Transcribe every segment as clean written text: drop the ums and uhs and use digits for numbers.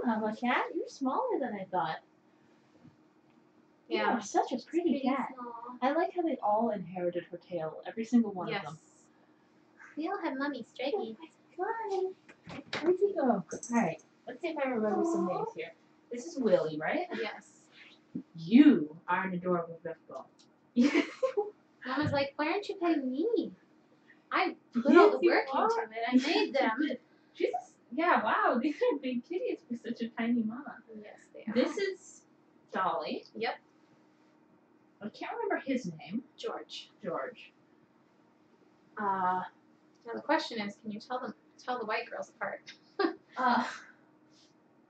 Mama cat, you're smaller than I thought. Yeah. You are such a pretty cat. Small. I like how they all inherited her tail, every single one of them. We all have mummy stripey. Oh my God. Where'd he go? Alright, let's see if I remember some names here. This is Willie, right? Yes. You are an adorable Riffball. Mama's like, why aren't you petting me? I put all the work into it. I made them. She's yeah, wow, these are big kitties for such a tiny mama. Yes, they are. This is Dolly. Yep. I can't remember his name. George. George. Now the question is, can you tell the white girls apart?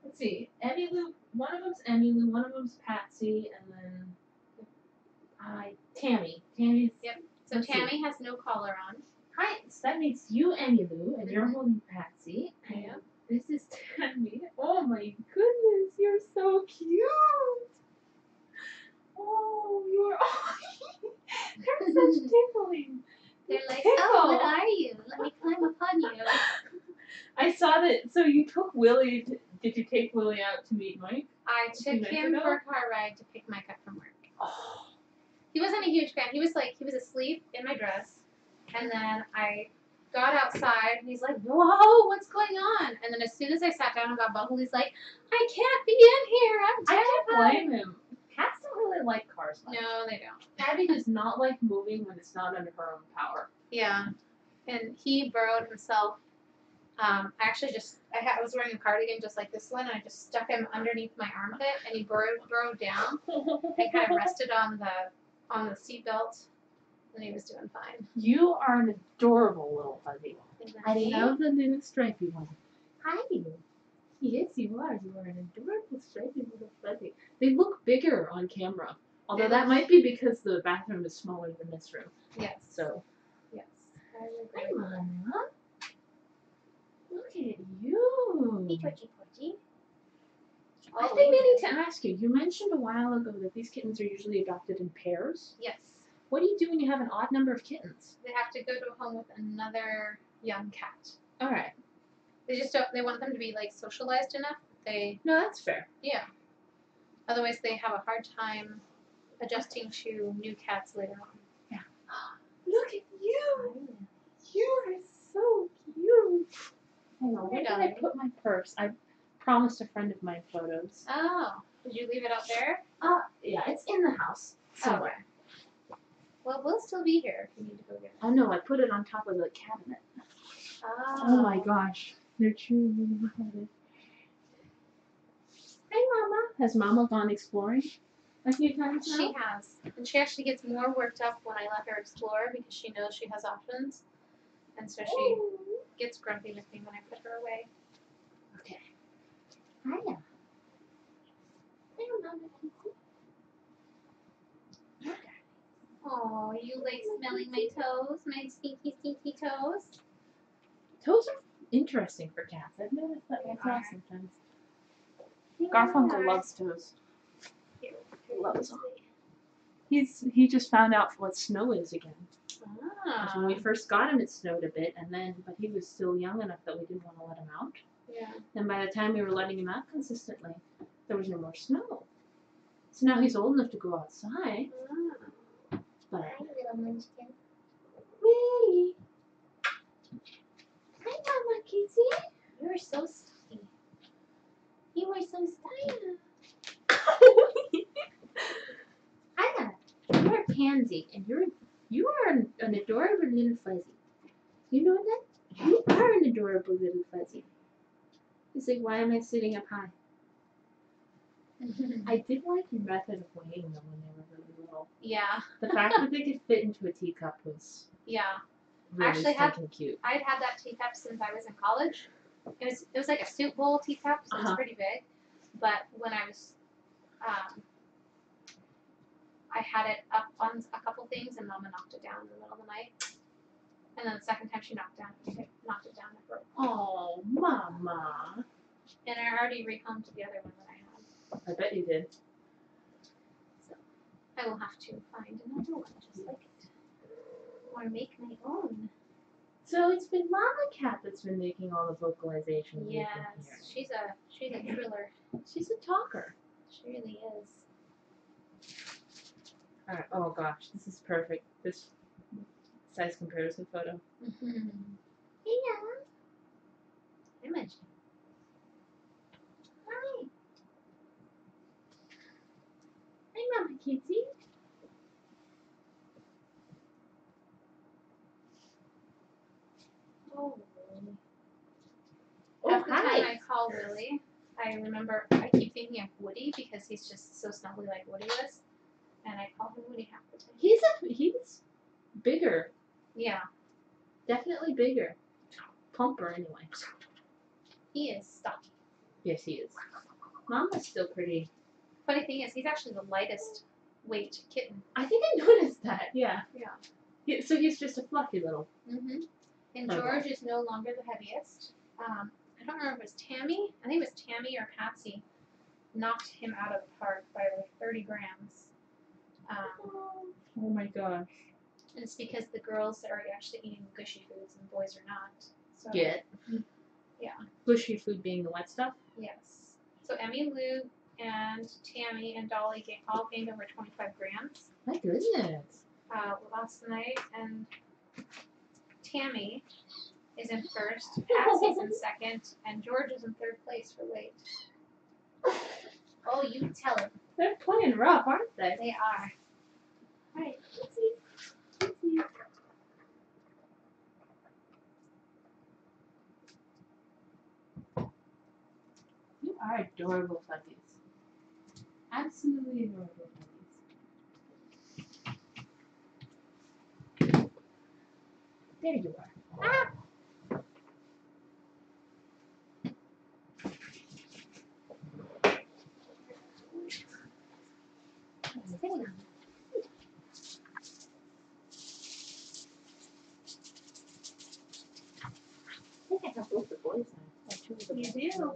Let's see. Emmylou, one of them's Emmylou, one of them's Patsy, and then Tammy. Tammy's. Yep. So Tammy has no collar on. Hi, so that makes you Emmylou, and you're holding Patsy. And Yeah. this is Tammy. Oh my goodness, you're so cute. Oh, you're they're such tickling. They're like, oh, what are you? Let me climb upon you. I saw that. So you took Willie. Did you take Willie out to meet Mike? I took him for a car ride to pick Mike up from work. Oh. He wasn't a huge fan. He was asleep in my dress, and then I got outside, and he's like, whoa, what's going on? And then as soon as I sat down and got bubbled, he's like, I can't be in here. I'm terrified. I can't blame him. Cats don't really like cars much. No, they don't. Abby does not like moving when it's not under her own power. Yeah, and he burrowed himself. I was wearing a cardigan just like this one, and I just stuck him underneath my armpit, and he burrowed down and kind of rested on the seat belt, and he was doing fine. You are an adorable little fuzzy. I love the little stripy one. Hi. Yes, you are. You are an adorable stripy little fuzzy. They look bigger on camera, although that might be because the bathroom is smaller than this room. Yes. So. Yes. Hi, Mama. Look at you. Hey, Porgy. I've been meaning to ask you. You mentioned a while ago that these kittens are usually adopted in pairs. Yes. What do you do when you have an odd number of kittens? They have to go to a home with another young cat. All right. They just don't. They want them to be like socialized enough. No, that's fair. Yeah. Otherwise, they have a hard time adjusting to new cats later on. Yeah. Look at you. You are so cute. Hang on, where did I put my purse? I promised a friend of mine photos. Oh, did you leave it out there? Yeah, it's in the house somewhere. Okay. Well, we'll still be here if you need to go get it. Oh no, I put it on top of the cabinet. Oh my gosh, they're chewing really hard. Hey, Mama. Has Mama gone exploring a few times now? She has, and she actually gets more worked up when I let her explore because she knows she has options, and so she gets grumpy with me when I put her away. Okay. Hiya. Hey, Mama. Okay. Oh, you like smelling my toes? My stinky, stinky toes? Toes are interesting for cats. I've noticed that myself sometimes. Garfunkel loves toes. He loves them. He just found out what snow is again. Ah. When we first got him, it snowed a bit, but he was still young enough that we didn't want to let him out. Yeah. And by the time we were letting him out consistently, there was no more snow. So now he's old enough to go outside. But Hi, little munchkin. Willie. Hi, Mama Kizzy. You're so stuffy. You are so stuffy. Hiya. You're a pansy, and you are an adorable little fuzzy. You know that? You are an adorable little fuzzy. He's like, why am I sitting up high? I did like your method of weighing them when they were really little. Yeah. The fact that they could fit into a teacup was really stinking cute. I'd had that teacup since I was in college. It was like a soup bowl teacup, so it's pretty big. But when I was, I had it up on a couple things, and Mama knocked it down in the middle of the night. And then the second time she knocked it down, it broke. Oh, Mama. And I already rehomed the other one that I had. I bet you did. So I will have to find another one just like it, or make my own. So it's been Mama Cat that's been making all the vocalizations. Yes, she's a triller. She's a talker. She really is. Alright, oh gosh, this is perfect. This size comparison photo. Yeah. Image. Hi. Hi, Mama Kitty. Oh, Willie. Oh, Half the hi. time I call Willie, I remember I keep thinking of Woody because he's just so snuggly like Woody was, and I call him Woody half the time. He's bigger. Yeah, Definitely bigger. Plumper anyway. he is stocky. Yes, he is. Mama's still pretty. Funny thing is, he's actually the lightest weight kitten. I think I noticed that. Yeah. Yeah. So he's just a fluffy little. Mhm. And Oh, George is no longer the heaviest. I don't remember if it was Tammy. I think it was Tammy or Patsy knocked him out of the park by like 30 grams. Oh my gosh. And it's because the girls are actually eating gushy foods and boys are not. So, Get. Yeah. Gushy food being the wet stuff. Yes. So Emmy, Lou, and Tammy and Dolly all gained over 25 grams My goodness. last night, and Tammy is in first, Patsy's in second, and George is in third place for weight. Oh, you tell him. They're playing rough, aren't they? They are. Alright, let's see. You are adorable puppies. Absolutely adorable puppies. There you are. Ah! Sitting on it. I think I have both the boys now. Two of the You boys. do.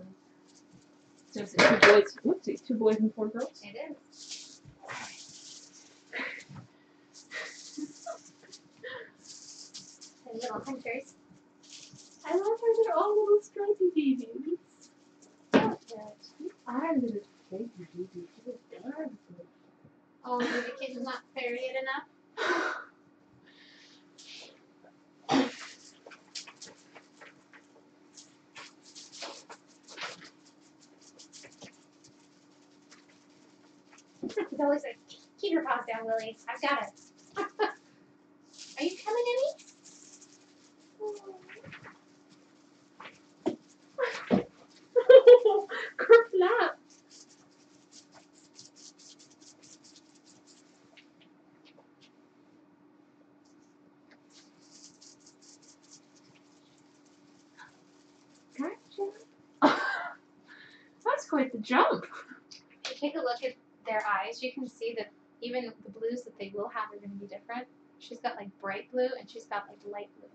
So is it two boys? Whoopsie, 2 boys and 4 girls? It is. And little hunters. I love how they're all little stripy babies. So good. You are little stripy babies. You're adorable. Oh, the kitten's not fairy yet enough? He's always like, keep your paws down, Willie. I've got it. Are you coming, Emmy? Kerflap. Gotcha. That's quite the jump. If you take a look at their eyes, you can see that even the blues that they will have are going to be different. She's got like bright blue and she's got like light blue.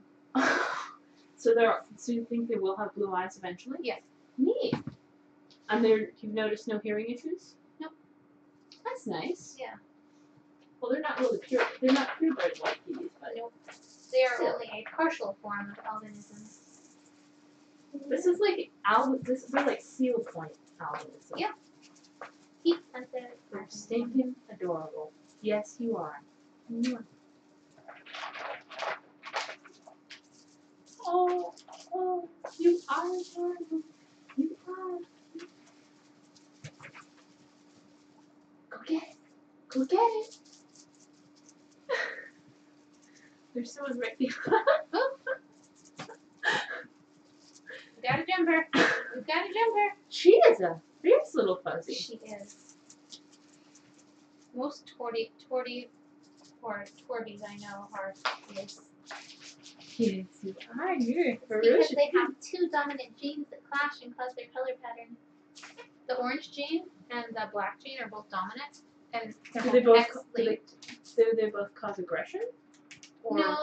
So you think they will have blue eyes eventually? Yes. Neat. And you've noticed no hearing issues? Nope. That's nice. Yeah. Well, they're not really pure. They're not purebred like these, but Nope. They are Still. only a partial form of albinism. this is like they're like seal point albinism. Yep. Heat sensitive. They're stinking adorable. Yes, you are. Mwah. Oh, you are adorable. You are. Go get it. Go get it. There's someone right behind. We got a jumper. We've got a jumper. She is a fierce little fuzzy. She is. Most Torbie or Torbies I know are fierce. Yes, you are. You're Because ferocious. they have 2 dominant genes that clash and cause their color pattern. The orange gene and the black gene are both dominant, and Do they both? X-linked. Do they both cause aggression? Or No,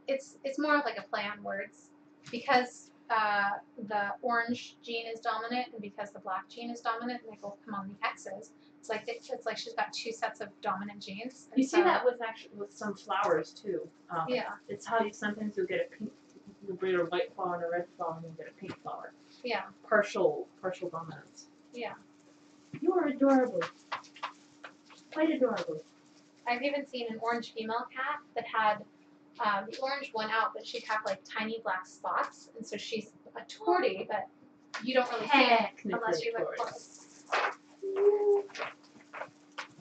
it's more of like a play on words, because the orange gene is dominant and because the black gene is dominant, and they both come on the X's. It's like she's got 2 sets of dominant genes. You see that with some flowers too. Yeah. It's how sometimes you'll get a pink You breed a white flower and a red flower, and you get a pink flower. Yeah. Partial dominance. Yeah. You are adorable. Quite adorable. I've even seen an orange female cat that had the orange won out, but she'd have like tiny black spots, and so she's a Torbie, but you don't really see it unless you look close.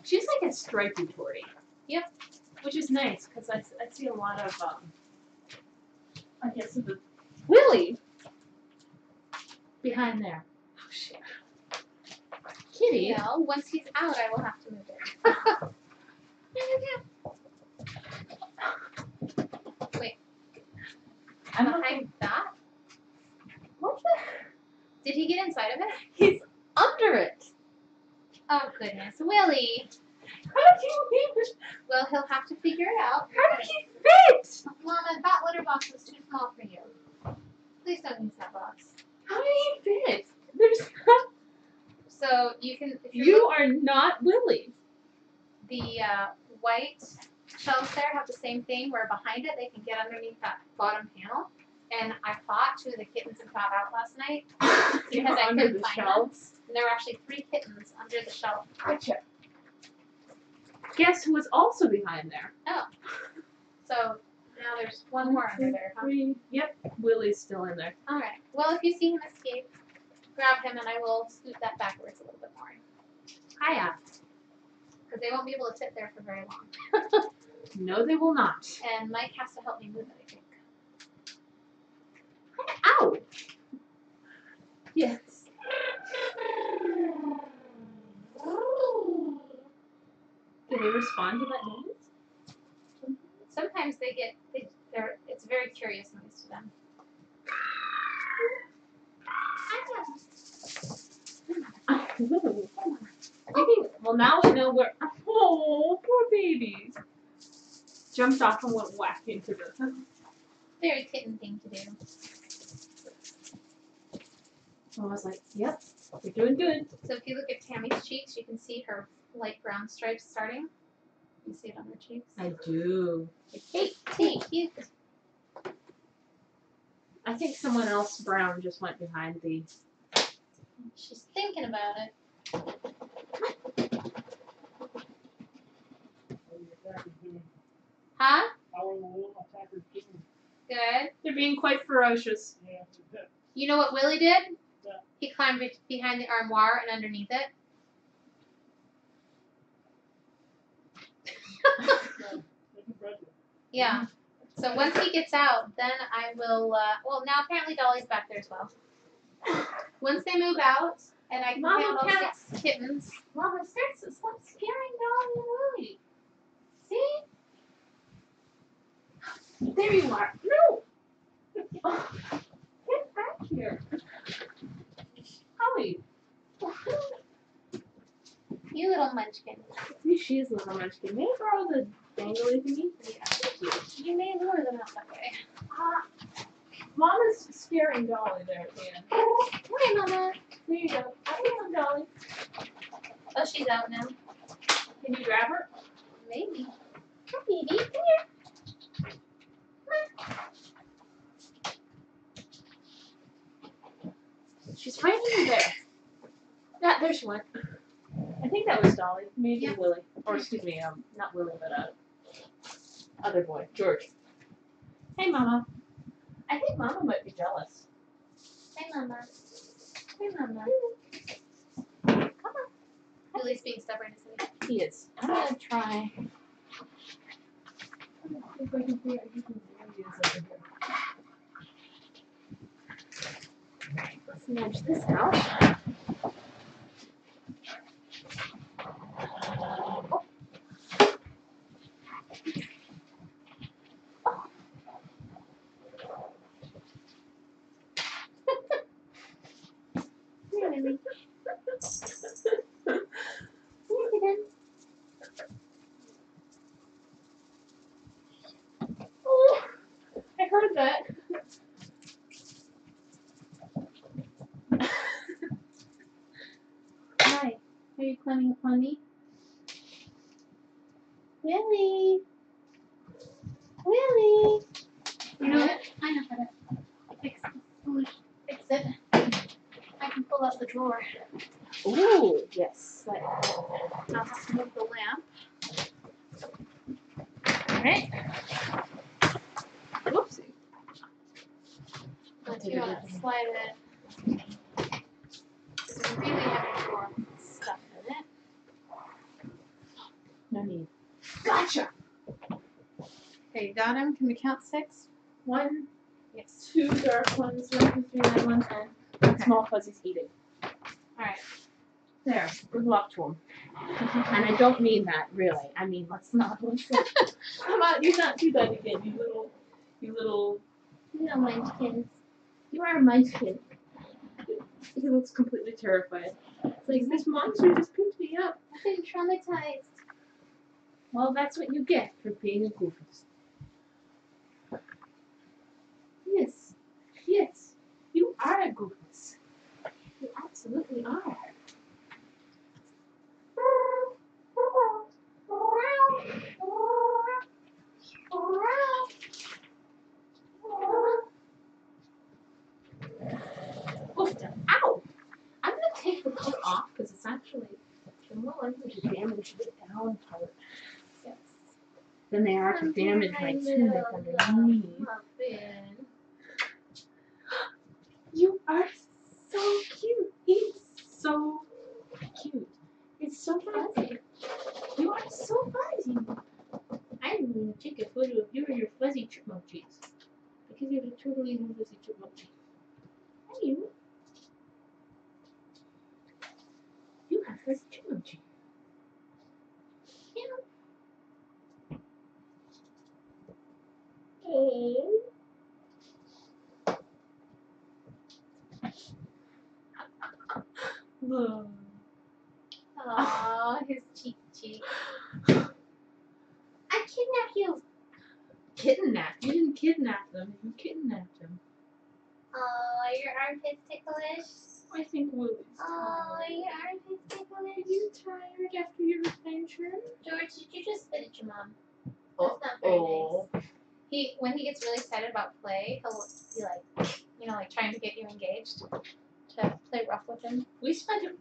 She's like a stripy Torbie. Yep. Which is nice because I see a lot of I guess the Willie behind there. Oh shit. Kitty. No, once he's out, I will have to move it. Wait. I'm behind that? What the? Did he get inside of it? He's under it. Oh goodness, Willie. How do you even? Well, he'll have to figure it out. How did he fit? Mama, that litter box was too small for you. Please don't use that box. How did he fit? There's not. So you can. If You are not Willie. The white shelves there have the same thing where behind it they can get underneath that bottom panel. And I fought 2 of the kittens and got out last night because I Under couldn't the find shelves. them. And there were actually 3 kittens under the shelf. Gotcha. Guess who was also behind there? Oh. So now there's 1 more under there, huh? 3. Yep, Willie's still in there. Alright. Well, if you see him escape, grab him and I will scoot that backwards a little bit more. Hiya. Because they won't be able to sit there for very long. No, they will not. And Mike has to help me move it, I think. Ow! Yes. Do they respond to that noise? Sometimes it's a very curious noise to them. Well, now we know where. Oh, poor babies. Jumped off and went whack into the. Very kitten thing to do. I was like, yep, you're doing good. So if you look at Tammy's cheeks, you can see her light brown stripes starting. You see it on her cheeks? I do. Hey, cute. I think someone else brown just went behind the. She's thinking about it. Huh? Good. They're being quite ferocious. You know what Willie did? Yeah. He climbed behind the armoire and underneath it. Yeah. So once he gets out, then I will, well, now apparently Dolly's back there as well. Once they move out, and I can Mama handle can't- 6 kittens. Mama, stop scaring Dolly and Willie. See? There you are. No! Oh, get back here. Howie. You little munchkin. See, she's a little munchkin. May I borrow the dangly thingy? Yeah. You may lure them out that way. Mama's scaring Dolly there at the end. Hi, Mama. There you go. Come on, Dolly. Oh, she's out now. Can you grab her? Maybe. Hi, baby. Come here. She's right in there. Yeah, there she went. I think that was Dolly. Maybe Yeah. Willie. Or excuse me, not Willie, but other boy, George. Hey, Mama. I think Mama might be jealous. Hi, Mama. Hi, Mama. Come on. Willie's being stubborn, isn't he? He is. I'm gonna try. If I can figure out who can really use over here. Let's nudge this out. Here, Willie. Oh, I heard that. Hi. Are you climbing upon me? Willie. Willie. You know what? I know how to fix this. Fix it. I can pull out the drawer. Ooh, yes. I'll have to move the lamp. Alright. Whoopsie. If you want to slide it. This is a really heavy drawer with stuff in it. No need. Gotcha! Okay, you got him? Can we count 6? 1, Yes. 2 dark ones, 1, 2, 3, 9, 1, 10. Okay. Small fuzzies eating. Alright. There. Good luck to them. And I don't mean that, really. I mean, let's not. Come on, you not do that again, you little. You know, munchkins. You are a munchkin. He looks completely terrified. It's like, this monster just picked me up. I've been traumatized. Well, that's what you get for being a goofus. Yes. Yes. You are a goofus. You absolutely are. Oof, ow! I'm going to take the coat off because it's actually the more likely to damage the down part. Yes. Than they are to damage my tunic underneath. You are so cute. He's so cute. It's so fuzzy. You are so fuzzy. I'm going to take a photo of you and your fuzzy chipmunk cheeks. Because you're totally fuzzy chipmunk cheeks. Hi, you. You have fuzzy chipmunk cheeks. Yeah. Oh. Look. Aww, his cheek. I kidnapped you. Kidnapped? You didn't kidnap them. You kidnapped them. Oh, your armpit's ticklish. I think Willie's Oh, tired. your armpit's ticklish. Are you tired after your adventure? George, did you just spit at your mom? That's not very nice. When he gets really excited about play, he'll be like, you know, like trying to get you engaged to play rough with him. We spent it.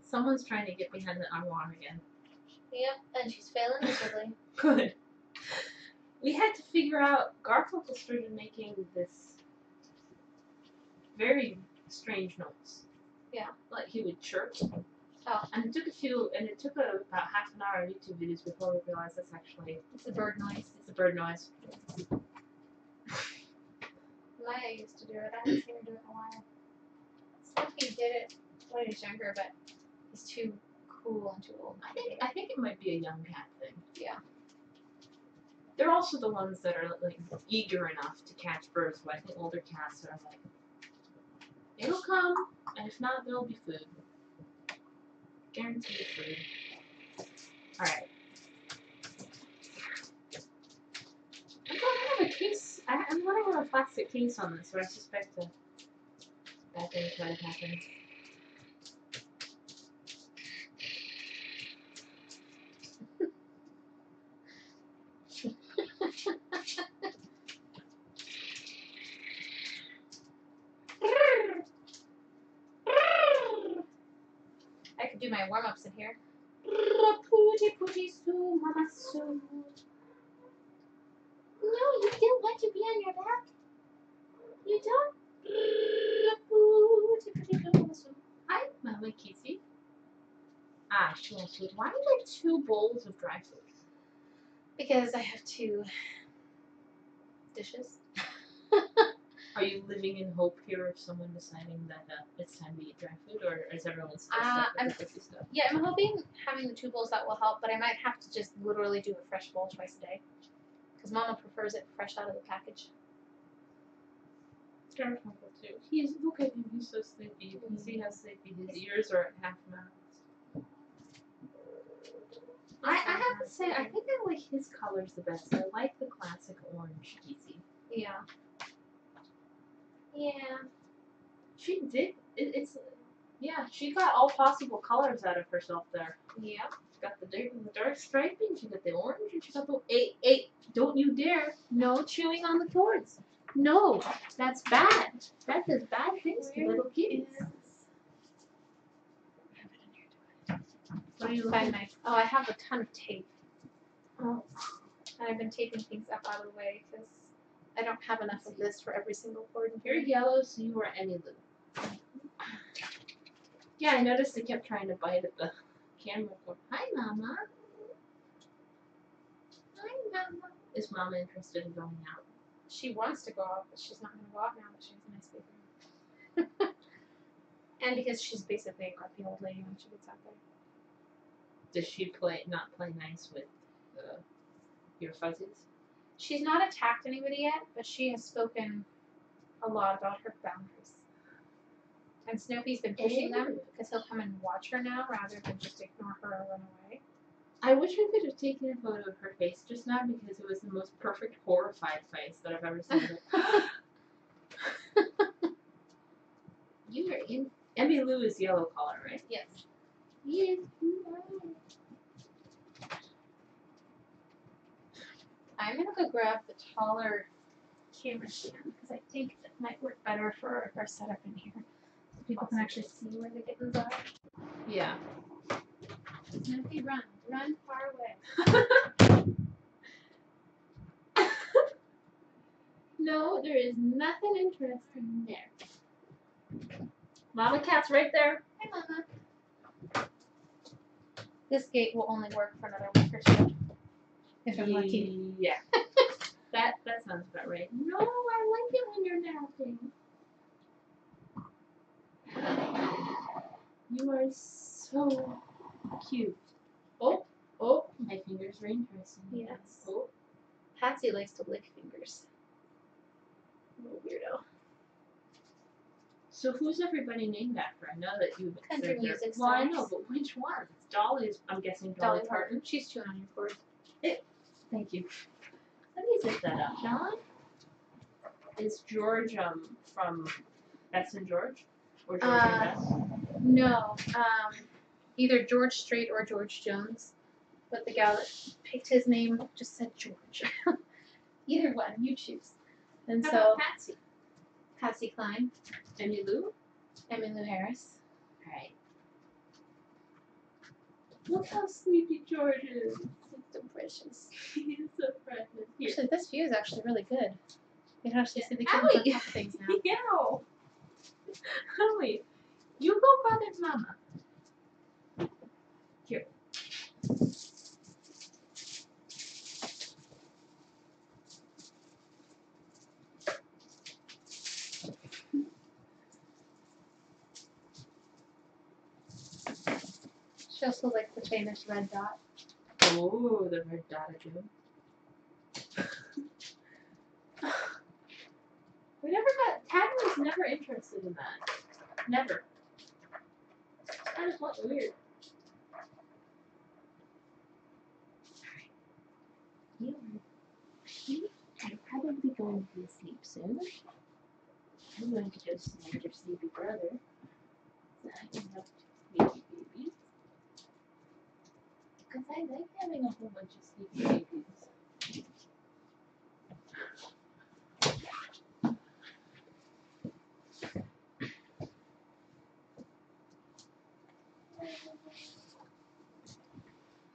Someone's trying to get behind the armoire again. Yep, and she's failing miserably. Good. We had to figure out. Garfunkel started making this very strange notes. Yeah. Like he would chirp. Oh. And it took about half an hour of YouTube videos before we realized that's actually. It's a bird noise. It's a bird noise. Maya used to do it. I haven't seen her do it in a while. Smokey did it when he was younger, but he's too cool and too old. I think it might be a young cat thing. Yeah. They're also the ones that are like eager enough to catch birds, but I think older cats are like, it'll come, and if not, there'll be food. Guaranteed food. Alright. I'm going to have a case. I'm going to have a plastic case on this, so I suspect a bad thing might have happened. I could do my warm-ups in here. Pooty pooty soo, mama soo. No, you don't want to be on your back. You don't? Pooty pooty soo, mama soo. Hi, Mama Kissy. Ah, she wants food. Why do you have 2 bowls of dry food? Because I have 2 dishes. Are you living in hope here of someone deciding that it's time to eat dry food, or is everyone still stuck with the cookie stuff? Yeah, I'm hoping having the 2 bowls that will help, but I might have to just literally do a fresh bowl twice a day. Because Mama prefers it fresh out of the package. Garfunkel too. Look at him, he's so sleepy. You can see how sleepy his ears are at half mouths. I have to say, I think I like his colors the best. I like the classic orange Kissy. Yeah. Yeah. She did. She got all possible colors out of herself there. Yeah. got the dark striping, she got the orange, and she got the hey, don't you dare. No chewing on the cords. No, that's bad. That does bad things to little kids. What are you looking at? Oh, I have a ton of tape. Oh. And I've been taping things up out of the way because I don't have enough of this for every single cord. You're yellow, so you are Emmy Lou. Yeah, I noticed they kept trying to bite at the camera. Hi, Mama. Hi, Mama. Is Mama interested in going out? She wants to go out, but she's not going to go out now that she has a nice big room. And because she's basically a grumpy old lady when she gets out there. Does she not play nice with your fuzzies? She's not attacked anybody yet, but she has spoken a lot about her boundaries. And Snoopy's been pushing them because he'll come and watch her now rather than just ignore her or run away. I wish I could have taken a photo of her face just now because it was the most perfect horrified face that I've ever seen. You are in. Emmy Lou is yellow color, right? Yes. Yes, you are. I'm going to go grab the taller camera stand because I think it might work better for our setup in here. So people can actually see where the kittens are. Yeah. Snoopy, run. Run far away. No, there is nothing interesting there. Mama cat's right there. Hi, Mama. This gate will only work for another week or two. If I'm lucky. Yeah. that sounds about right. No, I like it when you're napping. You are so cute. Oh, my fingers are interesting. Yes. Oh. Patsy likes to lick fingers. Little weirdo. So who's everybody named after? I know that you. Country Music Well, I Stars. know, but which one? Dolly's. I'm guessing Dolly Parton. She's chewing on your cord. Thank you. Let me zip that up, John. Is George from Bess and George? Or George and Bess? No. Either George Strait or George Jones. But the gal that picked his name just said George. Either one, you choose. And How so about Patsy? Patsy Cline, Emmy Lou? Emmy Lou Harris. Right. Look how sleepy George is. He's so precious. He is so precious. Here. Actually, this view is actually really good. You can actually see the kittens on top of things now. Yow! Howie, you go bother Mama. Here. She also likes the famous red dot. Oh, the red dot again. Tammy was never interested in that. Never. That is what weird. You are probably going to be asleep soon. I'm going to go snag your sleepy brother. So I can help sleepy babies. Because I like having a whole bunch of sleepy babies.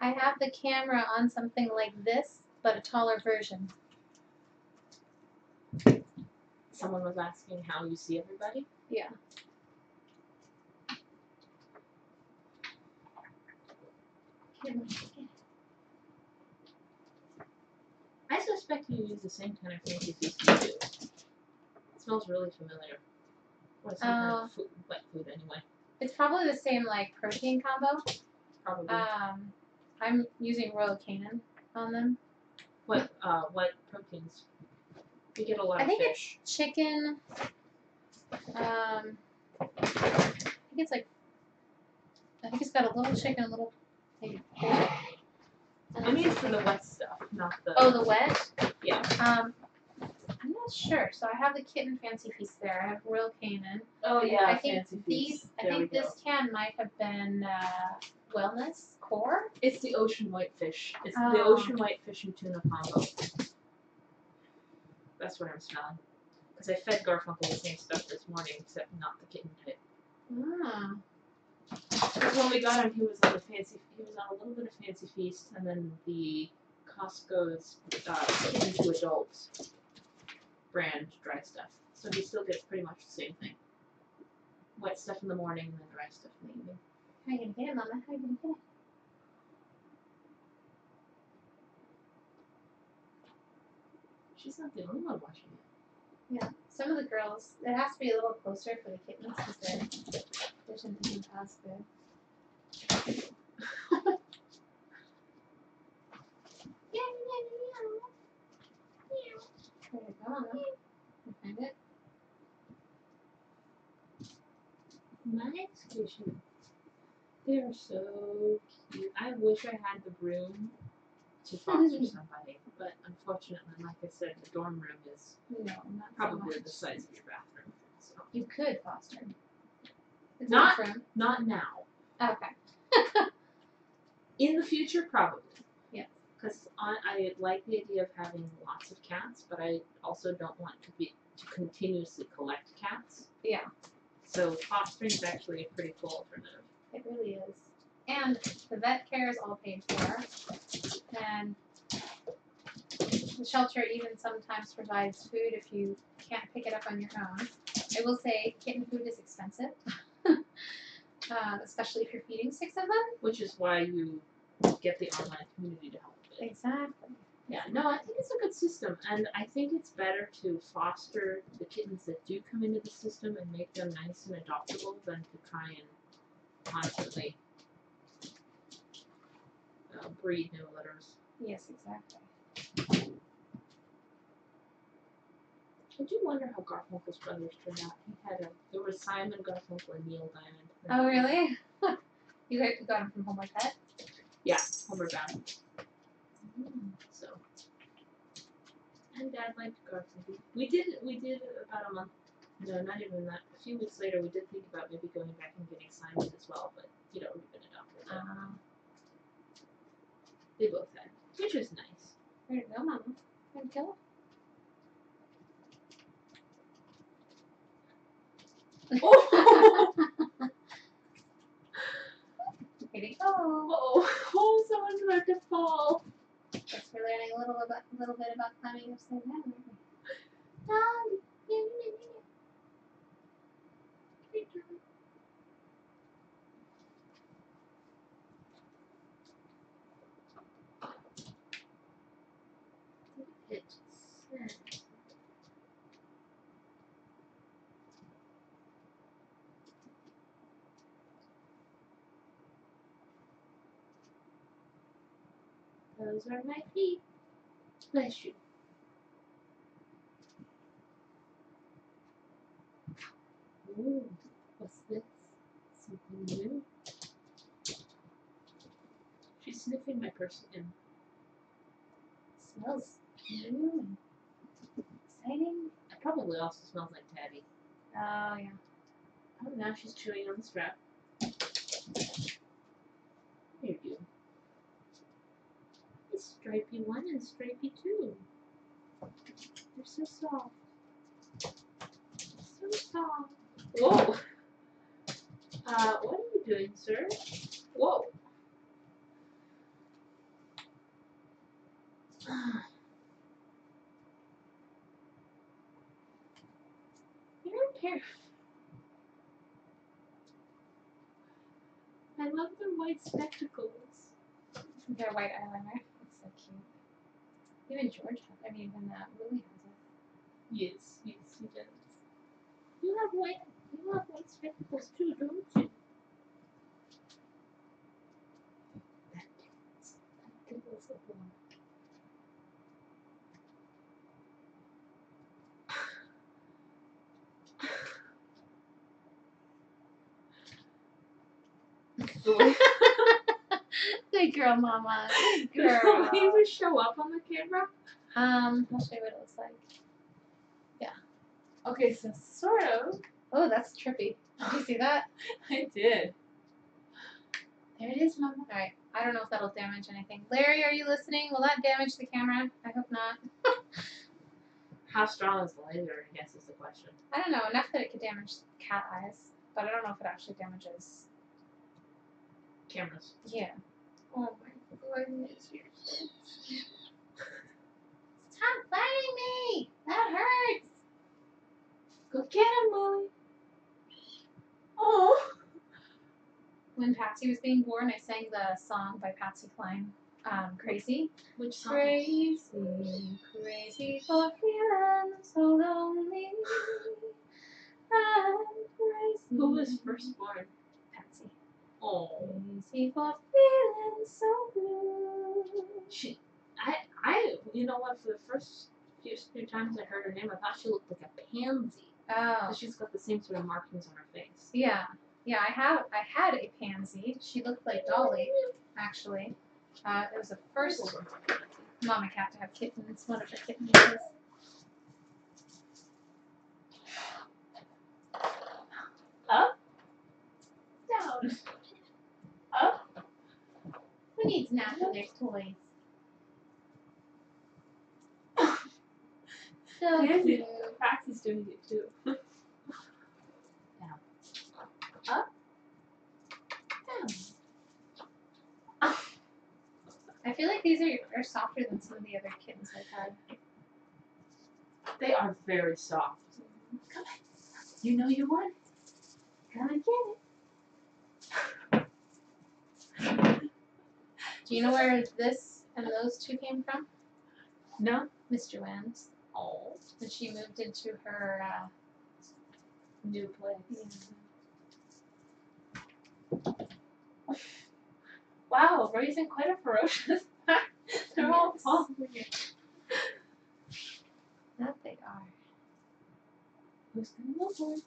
I have the camera on something like this, but a taller version. Someone was asking how you see everybody? Yeah. I suspect you use the same kind of fancy food you do. It smells really familiar. What some kind of food, wet food anyway. It's probably the same like protein combo. Probably. I'm using Royal Canin on them. What proteins? You get a lot of fish. it's chicken. I think it's got a little chicken, a little maybe pork. I mean for the wet stuff, not the. Oh, the wet? Yeah. I'm not sure. So I have the kitten fancy feast there. I have Royal Canin. Oh yeah. I think fancy feast. this can might have been wellness core? It's the ocean whitefish. It's the Oh. ocean whitefish and tuna combo. That's what I'm smelling. Because I fed Garfunkel the same stuff this morning, except not the kitten type. Ah. Because when we got him, he was on a little bit of Fancy Feast, and then the Costco's kitten to adults brand dry stuff. So he still gets pretty much the same thing. Wet stuff in the morning, and then dry stuff in the evening. How you gonna get it, Mama? How you gonna get it? She's not the only one watching it. Yeah. Some of the girls, it has to be a little closer for the kittens because their vision isn't as good. There you go, Mama. You find it? My excursion. They are so cute. I wish I had the room to foster somebody, but unfortunately, like I said, the dorm room is No, not probably so the much. size of your bathroom. So You could foster. It's Not- enough room. not now. Okay. In the future, probably. Yeah. Because I like the idea of having lots of cats, but I also don't want to continuously collect cats. Yeah. So fostering is actually a pretty cool alternative. It really is. And the vet care is all paid for. And the shelter even sometimes provides food if you can't pick it up on your own. I will say kitten food is expensive, especially if you're feeding 6 of them. Which is why you get the online community to help with it. Exactly. Yeah, no, I think it's a good system, and I think it's better to foster the kittens that do come into the system and make them nice and adoptable than to try and constantly breed new litters. Yes, exactly. I do wonder how Garfunkel's brothers turned out. There was Simon Garfunkel and Neil Diamond. Oh, really? You got him from Homeward Pet? Yeah, Homeward Bound. So, and Dad liked Garfunkel. We did about a month. No, not even that. A few weeks later, we did think about maybe going back and getting Simon as well, but he'd already been adopted. So. They both had, which was nice. There you go, Mama. There you go. Oh! Here you go. Oh, someone's about to fall. Guess we're learning a little bit about climbing upside down, aren't we? It says. Those are my feet. Bless you. Ooh, what's this? Something new? She's sniffing my perfume. Smells new and exciting. It probably also smells like Tabby. Oh, yeah. Oh, now she's chewing on the strap. There you go. It's Stripey 1 and Stripey 2. They're so soft. So soft. Whoa! What are you doing, sir? Whoa! You're a pair. I love their white spectacles. Their white eyeliner. It's so cute. Even Willie has it. Yes, he does. You have white spectacles too, don't you? That tickles the bone. Good girl, Mama. Good girl. Can you ever show up on the camera? I'll show you what it looks like. Yeah. Okay, so sort of. Oh, that's trippy. Did you see that? I did. There it is, Mama. Alright, I don't know if that'll damage anything. Larry, are you listening? Will that damage the camera? I hope not. How strong is the laser, I guess, is the question. I don't know, enough that it could damage cat eyes, but I don't know if it actually damages cameras. Yeah. Oh my goodness, you're so cute. Stop biting me! That hurts! Go get him, Lily. Oh. When Patsy was being born, I sang the song by Patsy Cline, Crazy. Which song? Crazy, crazy for feeling so lonely. I'm crazy. Who was first born? Patsy. Oh. Crazy for feeling so blue. You know what? For the first few times I heard her name, I thought she looked like a pansy. Oh. Because she's got the same sort of markings on her face. Yeah. Yeah, I had a pansy. She looked like Dolly, actually. It was the first mama cat to have kittens. One of the kittens. Up? Down. Up? Who needs nap when there's toys? So cute. Patsy's doing it too. Down. Up? Down. I feel like these are softer than some of the other kittens I've had. They are very soft. Come on. You know you want it. Come and get it. Do you know where this and those two came from? No? Miss Joanne's. Oh. When she moved into her New place. Yeah. Wow, raising quite a ferocious pack. They're all following you. That they are. Who's gonna go for it?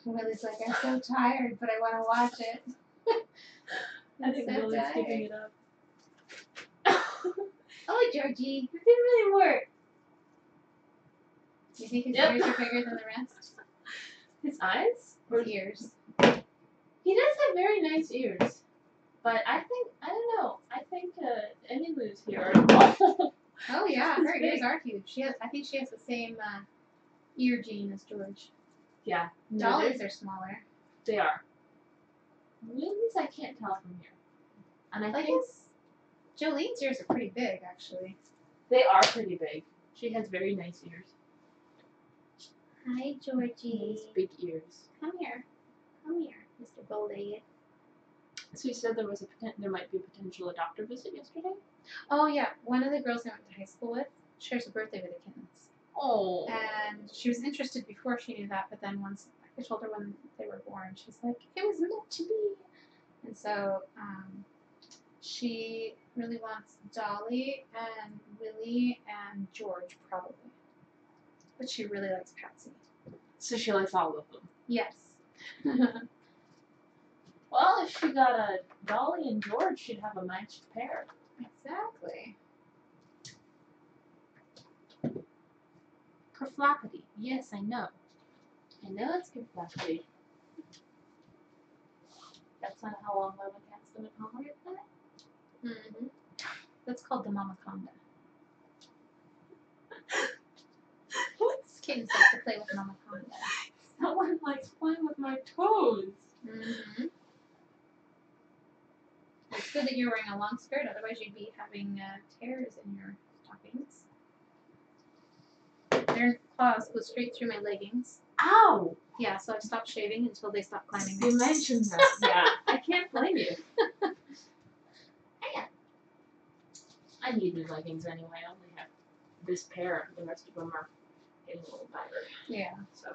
Willie's like, I'm so tired, but I want to watch it. I think so Lily's tired. giving it up. Oh, Georgie. It didn't really work. Do you think his Yep. ears are bigger than the rest? His eyes? His ears. He does have very nice ears. But I don't know. I think Emmylou's here. Oh yeah, her It's ears big. are huge. I think she has the same ear gene as George. Yeah. Dolly's are smaller. They are. Lily's I can't tell from here. And I think Jolene's ears are pretty big, actually. they are pretty big. She has very nice ears. Hi, Georgie. Nice big ears. Come here. Come here, Mr. Goldie. So you said there might be a potential doctor visit yesterday? Oh yeah, one of the girls I went to high school with shares a birthday with the kittens. Oh. And she was interested before she knew that, but then once I told her when they were born, she's like, it was meant to be. And so she really wants Dolly and Willie and George, probably. But she really likes Patsy. So she likes all of them. Yes. Well, if she got a Dolly and George, she'd have a matched pair. Exactly. Kerflackety. Yes, I know. I know it's kerflackety. That's not how long Mama Cat's gonna tolerate that. Mm-hmm. That's called the mamaconda. Kittens like to play with mamaconda. Someone likes playing with my toes. Mm-hmm. It's good that you're wearing a long skirt, otherwise you'd be having tears in your stockings. Their claws go straight through my leggings. Ow! Yeah, so I've stopped shaving until they stop climbing. You mentioned that. Yeah. I can't blame you. I need new leggings anyway. I only have this pair. The rest of them are getting a little battered. Yeah. So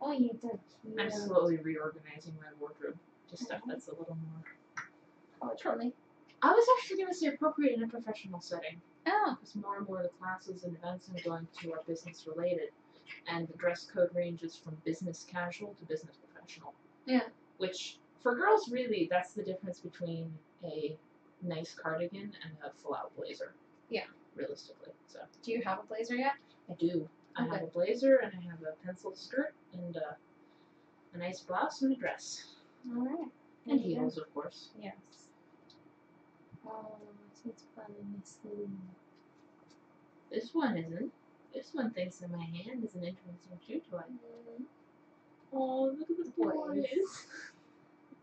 Oh, you're so cute. I'm slowly reorganizing my wardrobe to stuff that's a little more Culturally. I was actually going to say appropriate in a professional setting. Oh. Because more and more of the classes and events I'm going to are business related. And the dress code ranges from business casual to business professional. Yeah. Which, for girls, really, that's the difference between a nice cardigan and a full-out blazer. Yeah. Realistically. So. Do you have a blazer yet? I do. I have a blazer and I have a pencil skirt and a nice blouse and a dress. Alright. And heels, of course. Yes. Oh, she's falling asleep. This one isn't. This one thinks that my hand is an interesting chew toy. Oh, look at the boys.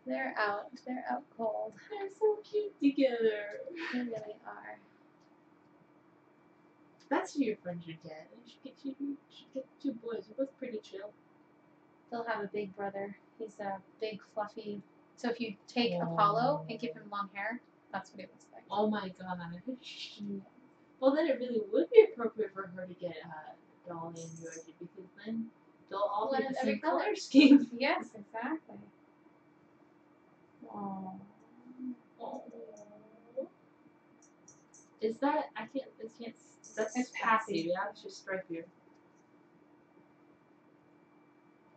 They're out. They're out cold. They're so cute together. They really are. That's who your friends should get. You should get 2 boys. They're both pretty chill. They'll have a big brother. He's a big, fluffy. So if you take Apollo and give him long hair, that's what he looks like. Oh my gosh. Well, then it really would be appropriate for her to get Dolly and Georgie, because then they'll all One be of the every same color. color scheme. Yes, exactly. Oh. Is that, I can't, that's It's Patsy. Yeah, it's just right here.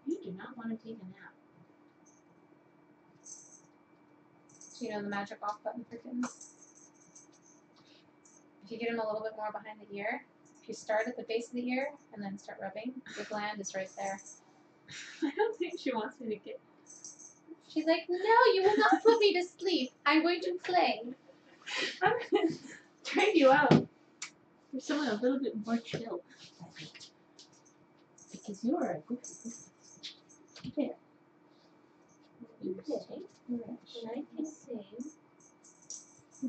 You do not want to take a nap. Do you know the magic off button for kittens? If you get them a little bit more behind the ear, if you start at the base of the ear and then start rubbing, the gland is right there. I don't think she wants me to get. She's like, no, you will not put me to sleep. I'm going to play. I'm going to train you out for someone a little bit more chill, I think. Because you are a goofy. There. You say, and I can sing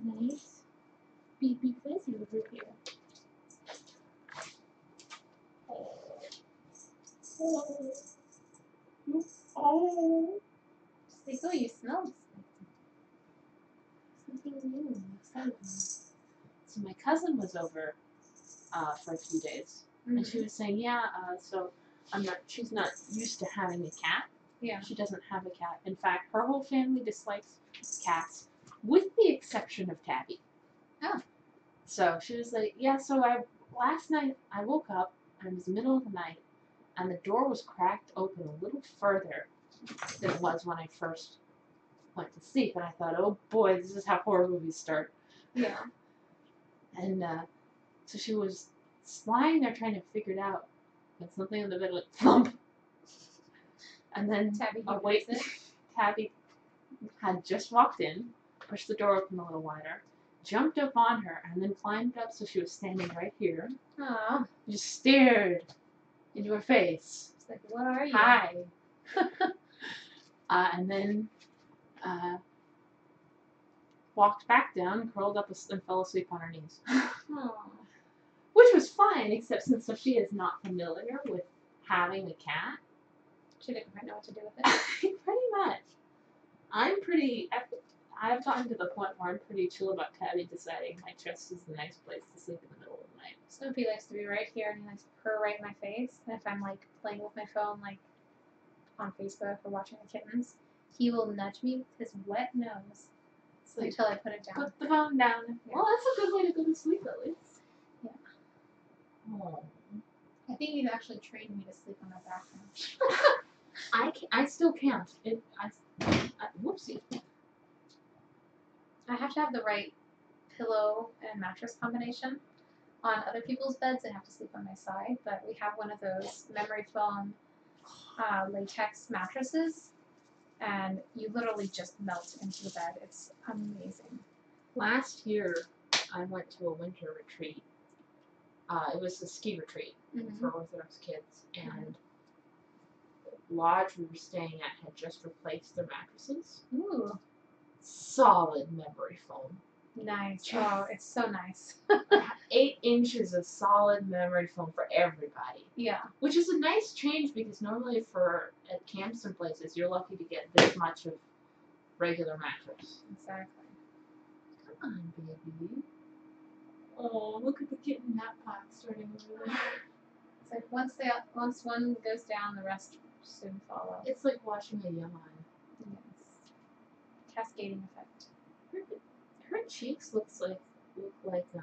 nice BB fuzzy over here. Oh. She's like, oh, you smell Something new and exciting. So my cousin was over for a few days, and she was saying, yeah, so she's not used to having a cat. Yeah. She doesn't have a cat. In fact, her whole family dislikes cats, with the exception of Tabby. Oh. So she was like, yeah, so last night I woke up, and it was the middle of the night, and the door was cracked open a little further than it was when I first went to sleep, and I thought, oh boy, this is how horror movies start. Yeah. And so she was lying there trying to figure it out, and something in the middle, like, thump. And then Tabby had just walked in, pushed the door open a little wider, jumped up on her, and then climbed up so she was standing right here. Aww. Just stared into her face. She's like, what are you? Hi. And then walked back down, curled up and fell asleep on her knees. Aww. Which was fine, except since Sophia is not familiar with having a cat. She didn't quite know what to do with it. Pretty much. I've gotten to the point where I'm pretty chill about Tabby deciding my chest is the nice place to sleep in the middle of the night. Snoopy likes to be right here and he likes to purr right in my face. And if I'm like playing with my phone, like on Facebook or watching the kittens, he will nudge me with his wet nose until I put it down. Put the phone down. Yeah. Well, that's a good way to go to sleep, at least. Yeah. Oh. I think he's actually trained me to sleep on my back now. I still can't. Whoopsie. I have to have the right pillow and mattress combination. On other people's beds, I have to sleep on my side, but we have one of those memory foam latex mattresses, and you literally just melt into the bed. It's amazing. Last year, I went to a winter retreat. It was a ski retreat for Orthodox kids, and the lodge we were staying at had just replaced their mattresses. Ooh. Solid memory foam. Nice. Oh, it's so nice. 8 inches of solid memory foam for everybody. Yeah. Which is a nice change because normally at camps and places, you're lucky to get this much of regular mattress. Exactly. Come on, baby. Oh, look at the kitten nap pod starting over there. It's like once one goes down, the rest soon follow. It's like watching a yawn. Yes. Cascading effect. Her cheeks look like a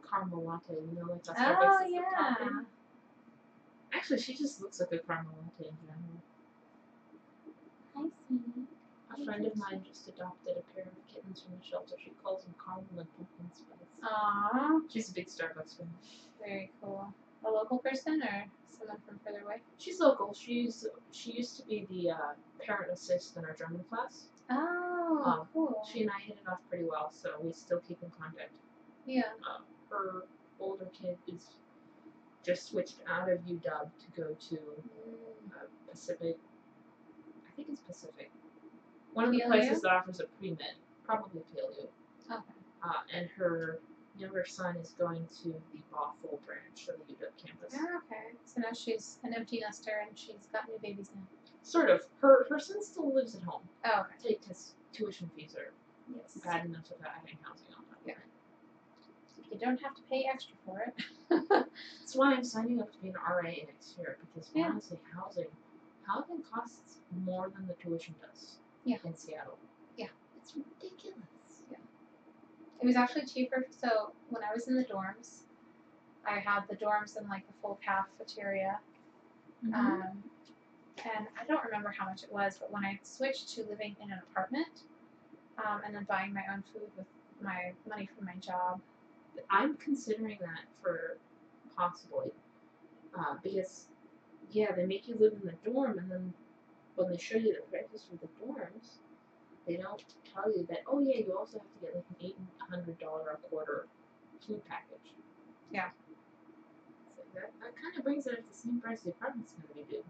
caramel latte, you know, like a Starbucks Oh, yeah. topping. Actually, she just looks like a caramel latte in general. Hi, sweetie. A friend of mine just adopted a pair of kittens from the shelter. She calls them caramel and pumpkin spice. Aww. She's a big Starbucks fan. Very cool. A local person or someone from further away? She's local. She used to be the parent assist in our German class. Oh, cool. She and I hit it off pretty well, so we still keep in contact. Yeah. Her older kid is just switched out of UW to go to Pacific. I think it's Pacific. One of the places that offers a pre-med, probably PLU. Okay. And her younger son is going to the Bothell branch of the UW campus. Oh, okay. So now she's an empty nester and she's got new babies now. Sort of. Her son still lives at home. Oh, okay. His tuition fees are bad enough without having housing on top. Yeah. You don't have to pay extra for it. That's why I'm signing up to be an RA next year, because honestly, housing costs more than the tuition does. Yeah. In Seattle. Yeah. It's ridiculous. Yeah. It was actually cheaper. So when I was in the dorms, I had the dorms in like the full cafeteria. And I don't remember how much it was, but when I switched to living in an apartment, and then buying my own food with my money from my job, I'm considering that for possibly, because they make you live in the dorm, and then when they show you the prices for the dorms, they don't tell you that you also have to get like an $800 a quarter food package. Yeah. So that kind of brings it at the same price the apartment's going to be due.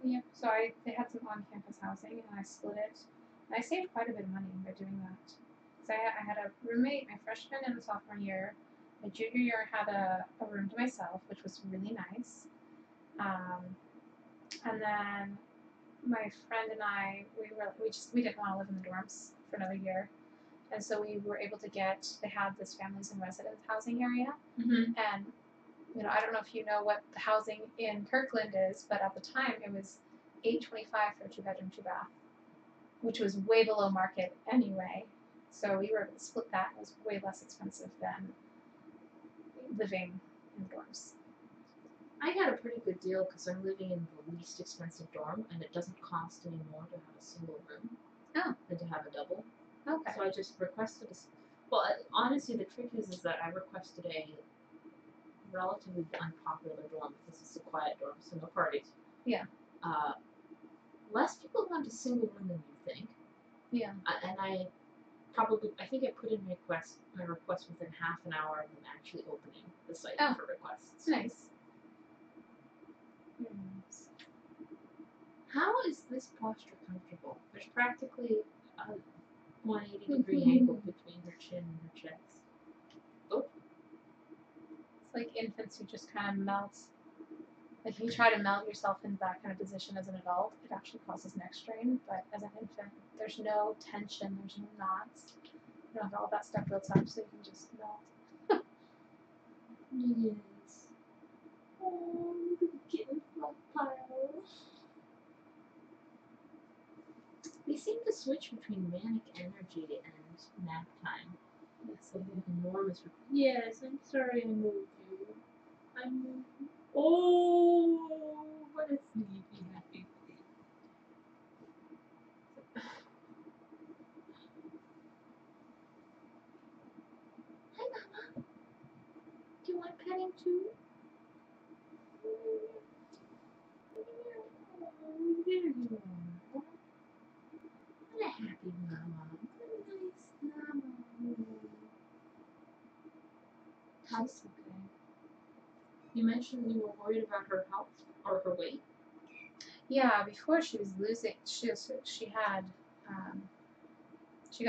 Yeah. So they had some on-campus housing, and I split it. And I saved quite a bit of money by doing that. Because I had a roommate my freshman and sophomore year. My junior year, I had a room to myself, which was really nice. And then my friend and I, we didn't want to live in the dorms for another year. And so we were able to they had this families in residence housing area. Mm-hmm. And I don't know if you know what the housing in Kirkland is, but at the time it was $825 for a 2-bedroom, 2-bath, which was way below market anyway. So we were able to split that. It was way less expensive than living in dorms. I got a pretty good deal because I'm living in the least expensive dorm, and it doesn't cost any more to have a single room than to have a double. Okay. So I just requested honestly, the trick is that I requested a relatively unpopular dorm because it's a quiet dorm, so no parties. Yeah. Less people want a single room than you think. Yeah. And I think I put in my request within half an hour of them actually opening the site for requests. Nice. How is this posture comfortable? There's practically a 180-degree angle between her chin and her chest. Oh. It's like infants who just kind of melt. Like if you try to melt yourself into that kind of position as an adult, it actually causes neck strain. But as an infant, there's no tension, there's no knots. You don't have all that stuff built up, so you can just melt. Yes. Oh, look at the kitten fluff pile. They seem to switch between manic energy and nap time. That's an enormous. Yes, I'm sorry I moved you. Oh, what a sleepy, happy sleep. Hi, Mama. Do you want petting too? Oh, there you are. What a happy mama. What a nice mama. That's okay. You mentioned you were worried about her health or her weight. Yeah, before she was losing, she got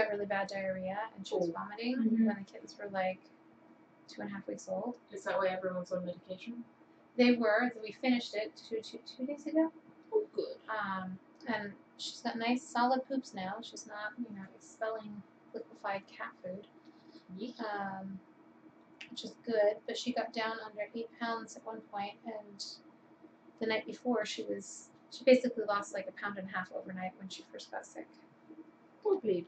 really bad diarrhea and she was vomiting when the kittens were like 2.5 weeks old. Is that why everyone's on medication? They were. We finished it two days ago. Oh, good. And she's got nice solid poops now. She's not, expelling liquefied cat food. Which is good. But she got down under 8 pounds at one point, and the night before she basically lost like 1.5 pounds overnight when she first got sick. Poor baby.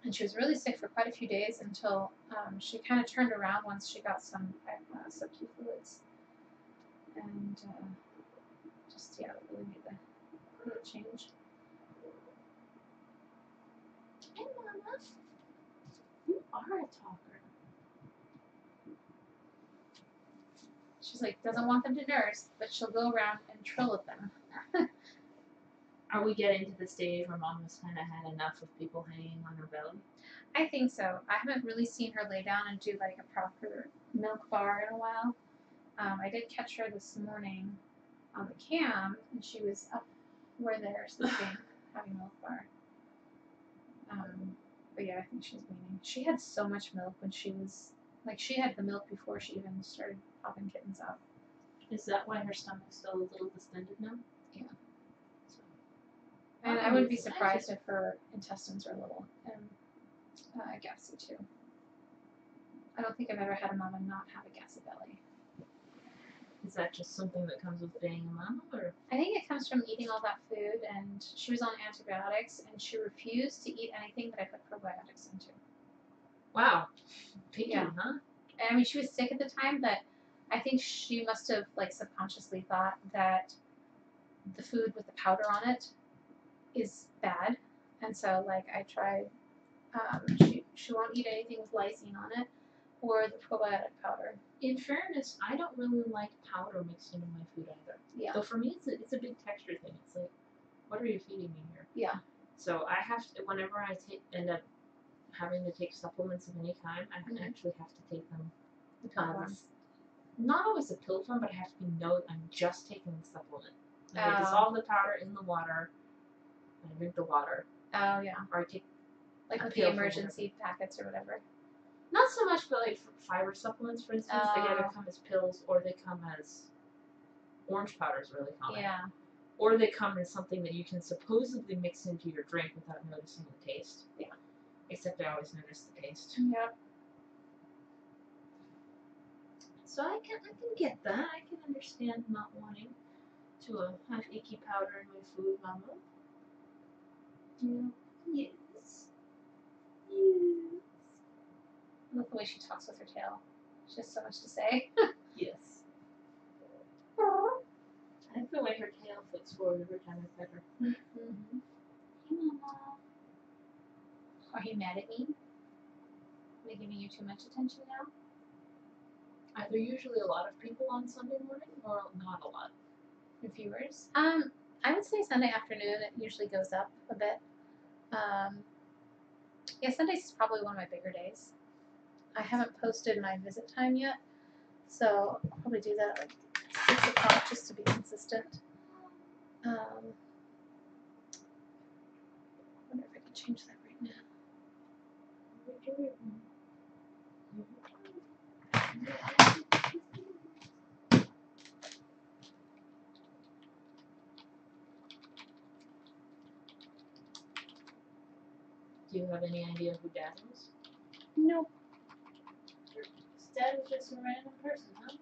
And she was really sick for quite a few days until she kind of turned around once she got some sub-Q fluids. And that really made the change. Hey, Mama. You are a talker. She's like, doesn't want them to nurse, but she'll go around and trill with them. Are we getting to the stage where Mom has kind of had enough of people hanging on her belly? I think so. I haven't really seen her lay down and do like a proper milk bar in a while. I did catch her this morning on the cam, and she was up where they're sleeping, having a milk bar. But yeah, I think she's weaning. She had so much milk when she was, like, she had the milk before she even started popping kittens out. Is that why her stomach's still a little distended now? Yeah. So, and I wouldn't be surprised if her intestines are a little gassy too. I don't think I've ever had a mama not have a gassy belly. Is that just something that comes with being a mama, or? I think it comes from eating all that food, and she was on antibiotics, and she refused to eat anything that I put probiotics into. Wow. Picky, Yeah. huh? I mean, she was sick at the time, but I think she must have, like, subconsciously thought that the food with the powder on it is bad. And so, like, I tried, she won't eat anything with lysine on it or the probiotic powder. In fairness, I don't really like powder mixed into my food either. Yeah. So for me, it's a big texture thing. It's like, what are you feeding me here? Yeah. So I have to, whenever I end up having to take supplements of any kind, I actually have to take them. The pill form. Not always a pill form, but I have to know I'm just taking the supplement. And I Oh. dissolve the powder in the water, and I drink the water. Oh, yeah. Or I take like with the emergency packets or whatever. Not so much, but like for fiber supplements, for instance, they either come as pills or they come as orange powder is really common. Yeah. Or they come in something that you can supposedly mix into your drink without noticing the taste. Yeah. Except I always notice the taste. Yep. So I can get that. I can understand not wanting to have icky powder in my food, Mama. Yeah. Yes. Yes. I love the way she talks with her tail. She has so much to say. Yes. I like the way her tail flicks forward every time I pet her. Mm-hmm. Hey, Mama. Are you mad at me? Am I giving you too much attention now? Are there usually a lot of people on Sunday morning, or not a lot? Viewers? I would say Sunday afternoon. It usually goes up a bit. Yeah, Sundays is probably one of my bigger days. I haven't posted my visit time yet, so I'll probably do that at like 6 o'clock just to be consistent. I wonder if I can change that right now. Do you have any idea who Dad was? Nope. Dad was just a random person, huh?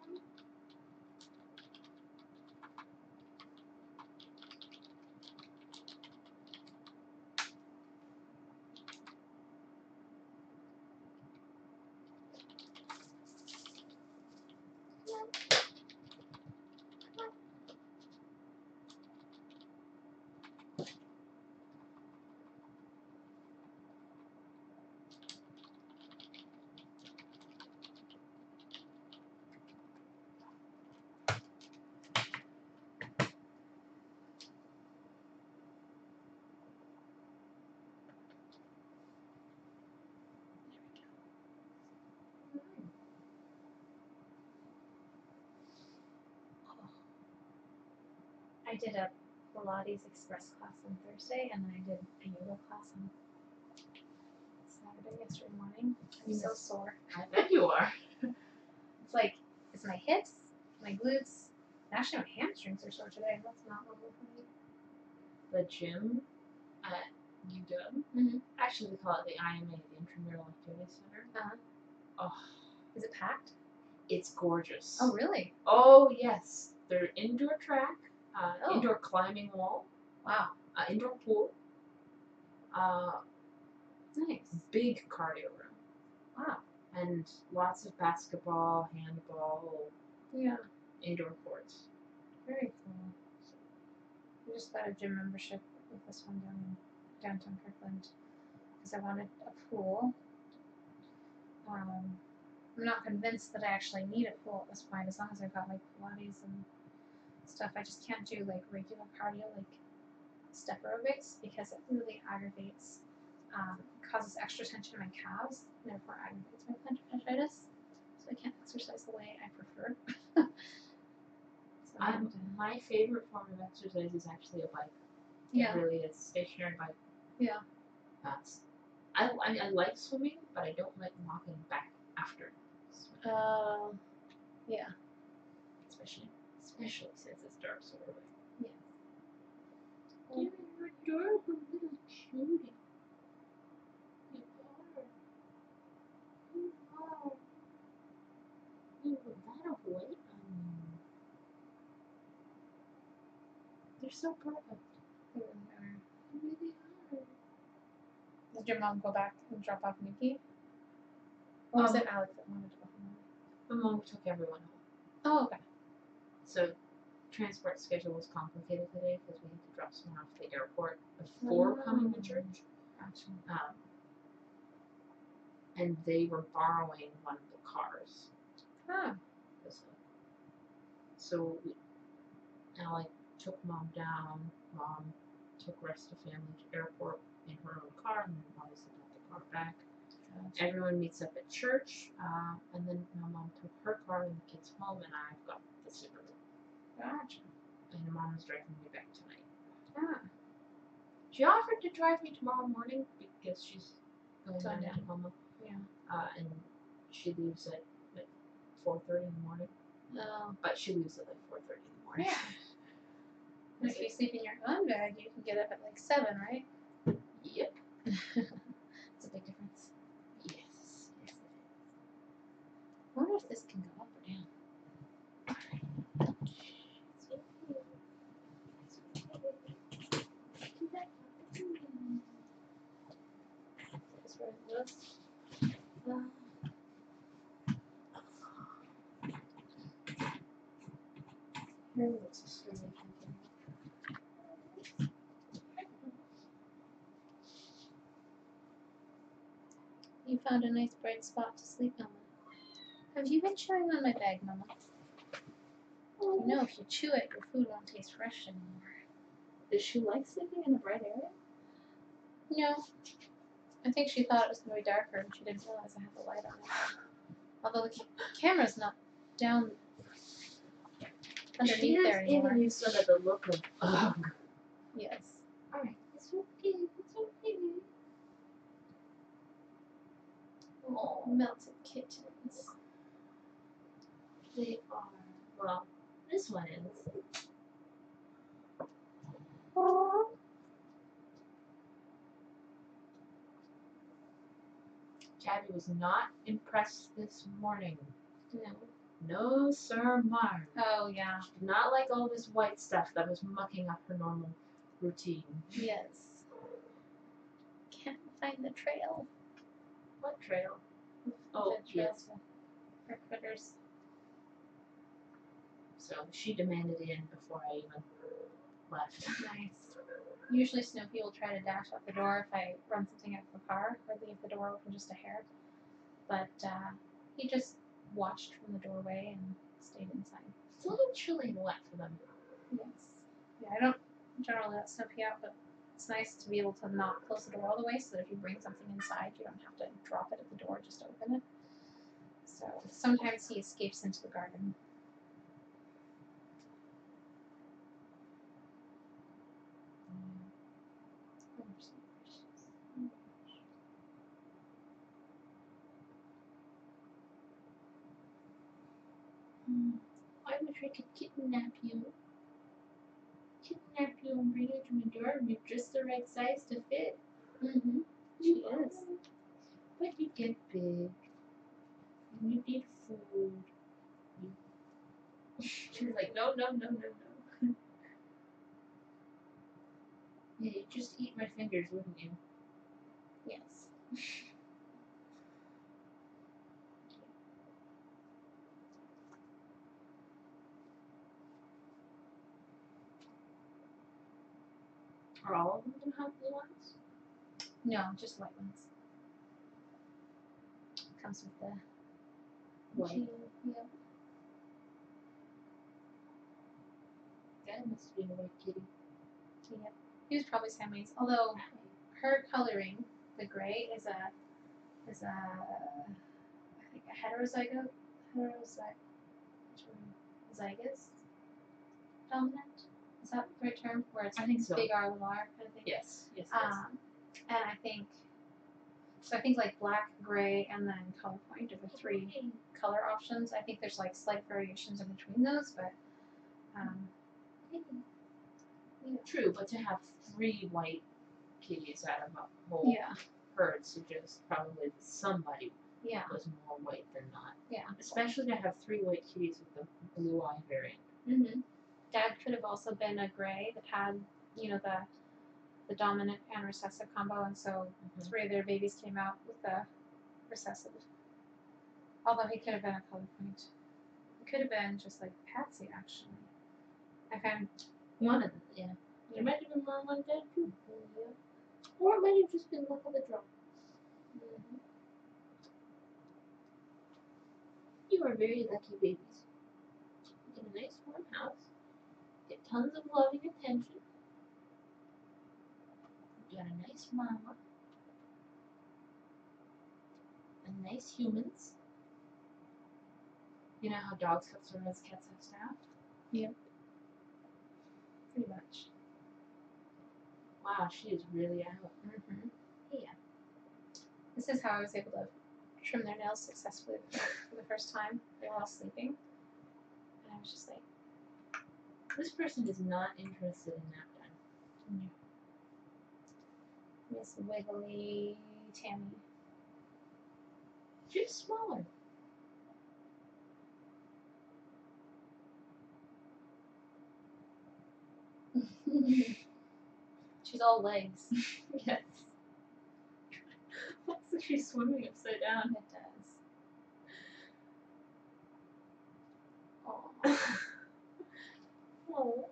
I did a Pilates Express class on Thursday, and then I did a yoga class on Saturday yesterday morning. I'm so sore. I bet you are. It's like, it's my hips, my glutes, actually my hamstrings are sore today. That's not normal for me. The gym at UW, actually we call it the IMA, the Intramural Activity Center. Oh, is it packed? It's gorgeous. Oh, really? Oh, yes. They're indoor track, indoor climbing wall. Wow. Indoor pool. Nice. Big cardio room. Wow. And lots of basketball, handball. Yeah. Indoor courts. Very cool. I just got a gym membership with this one down in downtown Kirkland because I wanted a pool. I'm not convinced that I actually need a pool at this point, as long as I've got like Pilates and stuff. I just can't do like regular cardio, like step aerobics, because it really aggravates, causes extra tension in my calves, and therefore aggravates my plantar fasciitis. So I can't exercise the way I prefer. So my favorite form of exercise is actually a bike. yeah. It really is. Stationary bike. Yeah. I like swimming, but I don't like walking back after swimming. Yeah. Especially since it's dark so early. Yeah. You're an adorable little cutie. You are. You are. You have a lot of weight on you. They're so perfect. They really are. They really are. Did your mom go back and drop off Nikki? Or was it Alex that wanted to go home? My mom took everyone home. Oh, okay. So transport schedule was complicated today because we had to drop someone off at the airport before coming to church. Gotcha. And they were borrowing one of the cars. Huh. So Alec took mom down. Mom took rest of family to airport in her own car, and then obviously got the car back. Gotcha. Everyone meets up at church, and then my mom took her car and the kids home, and I've got the Subaru. Gotcha. And mom is driving me back tonight. Ah. She offered to drive me tomorrow morning because she's going down to down. Tacoma. Yeah. And she leaves at 4:30 in the morning. No. But she leaves at like 4:30 in the morning. Yeah. If you sleep in your own bed, you can get up at like 7, right? Yep. It's a big difference. Yes. Yes, it is. I wonder if this can go up or down. That's where it goes. Here looks extremely You found a nice bright spot to sleep, Mama. Have you been chewing on my bag, Mama? You know, if you chew it, your food won't taste fresh anymore. Does she like sleeping in a bright area? No. I think she thought it was going to be darker and she didn't realize I had the light on it. Although the camera's not down underneath there anymore. Giving you sort of the look of ugh. Yes. Alright, it's okay, it's okay. Oh, melted kittens. They are. Well, this one is. Tabby was not impressed this morning. No. No, sir, Marm. Oh, yeah. She did not like all this white stuff that was mucking up her normal routine. Yes. Can't find the trail. What trail? Oh, The trail yes. for critters. So she demanded in before I even left. Nice. Usually Snoopy will try to dash out the door if I run something out of the car or leave the door open just a hair. But he just watched from the doorway and stayed inside. It's a little chilly and wet for them. Yes. Yeah, I don't generally let Snoopy out, but it's nice to be able to not close the door all the way so that if you bring something inside, you don't have to drop it at the door, just open it. So sometimes he escapes into the garden. I wish I could kidnap you. Kidnap you and bring you to my door and you're just the right size to fit. Mm-hmm. She is. But you get big. And you need food. She was like, no, no, no, no, no. Yeah, you'd just eat my fingers, wouldn't you? Yes. Are all of them going to have blue ones? No, just white ones. Comes with the white. Yep. That must be a white kitty. Yep. He was probably Siamese. Although her coloring, the gray, is a I think a heterozygous dominant. Is that the right term? Where it's I think so. big R, little R kind of thing. Yes. And I think like black, gray, and then color point are the three color options. I think there's like slight variations in between those, but True, but to have 3 white kitties out of a whole herd suggests probably somebody was more white than not. Yeah. Especially to have 3 white kitties with the blue eye variant. Mm-hmm. Dad could have also been a gray that had, the dominant and recessive combo, and so 3 of their babies came out with the recessive. Although he could have been a color point. He could have been just like Patsy, actually. I found one of them, yeah. There might have been mom and dad too. Yeah. Or it might have just been luck of the draw. Mm-hmm. You are very lucky babies. You get a nice warm house. Get tons of loving attention. You got a nice mama. And nice humans. You know how dogs have servants, cats have staff? Yep. Pretty much. Wow, she is really out. Mm-hmm. Yeah. This is how I was able to trim their nails successfully for the first time. They were all sleeping. And I was just like, this person is not interested in nap time. No. Miss Wiggly Tammy. She's smaller. She's all legs. Yes. Looks like she's swimming upside down. It does. Aww. Oh.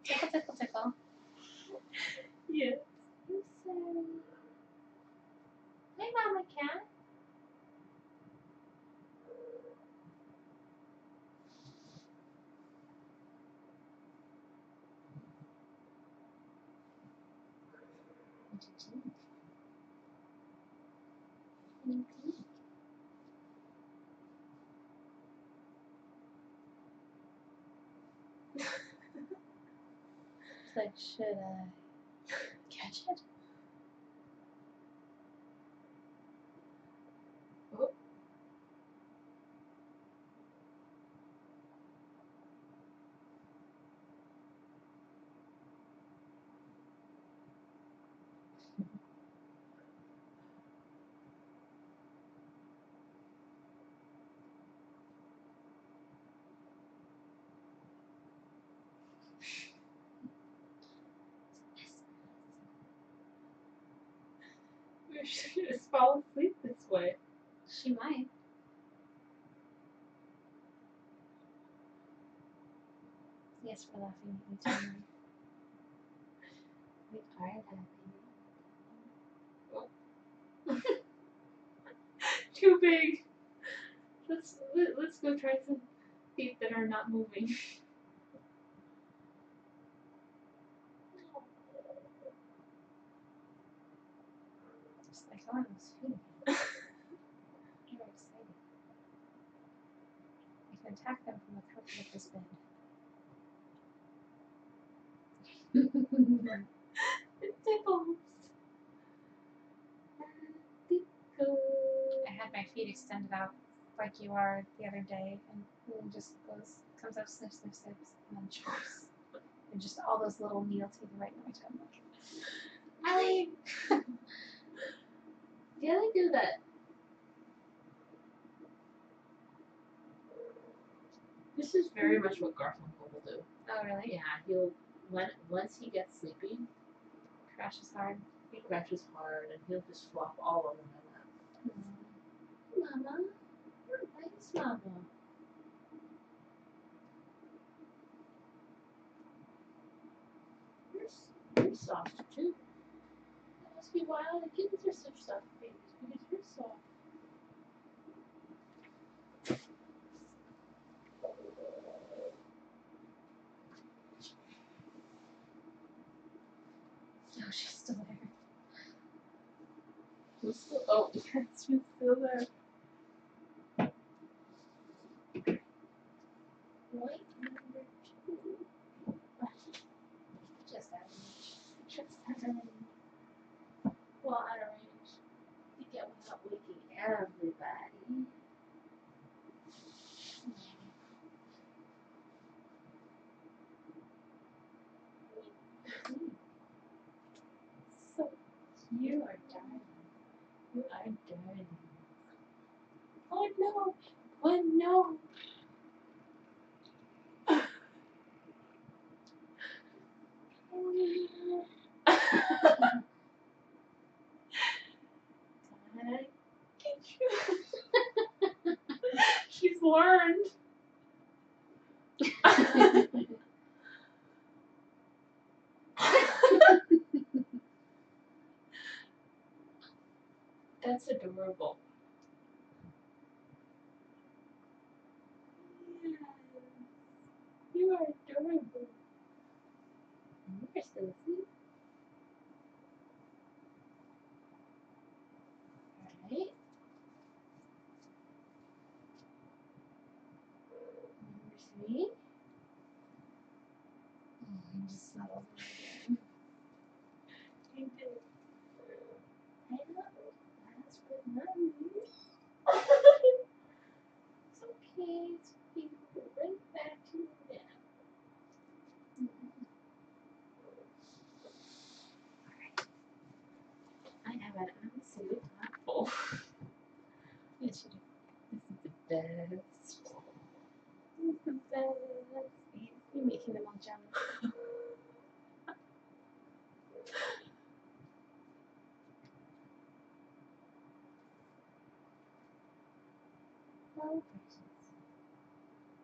Tickle, tickle, tickle. Yes. I'm sorry. Hey, Mama Cat. What you doing? Any pink? It's like, should I catch it? Oh. Maybe she should just fall asleep this way. She might. Yes, for laughing at me, Tammy. We are laughing. Oh. Too big. Let's go try some feet that are not moving. Just like, oh, those feet. You're excited. I can attack them from the comfort of this bed. It tickles. I had my feet extended out like you are the other day, and it just comes up, sniff, sniff, sniffs, and then chops. And just all those little needle teeth right in my toe. Ellie! Yeah, they do that. This is very much what Garfunkel will do. Oh, really? Yeah, he'll once he gets sleepy, Crashes hard. He scratches hard and he'll just flop all over my lap. Mama, thanks, Mama. You're soft too. That must be why all the kittens are such soft babies, because you're soft. Oh, she's still there. Who's still? Oh, yes, she's still there. White number 2. Just out of reach. Just having. Well, out of range. You get without waking everybody. So you are dying. You are dying. Oh no! Oh no! Can I get you? She's learned. That's adorable. Yes. You are adorable. You're so sweet. Alright. Number 3. I'm just snuggled in again. You did. I know. That's good memories. It's okay. It's okay. We'll go right back to your nap. I have an absolute apple. Yes, you do. This is the best. This is the best. You're making them all jealous. Well,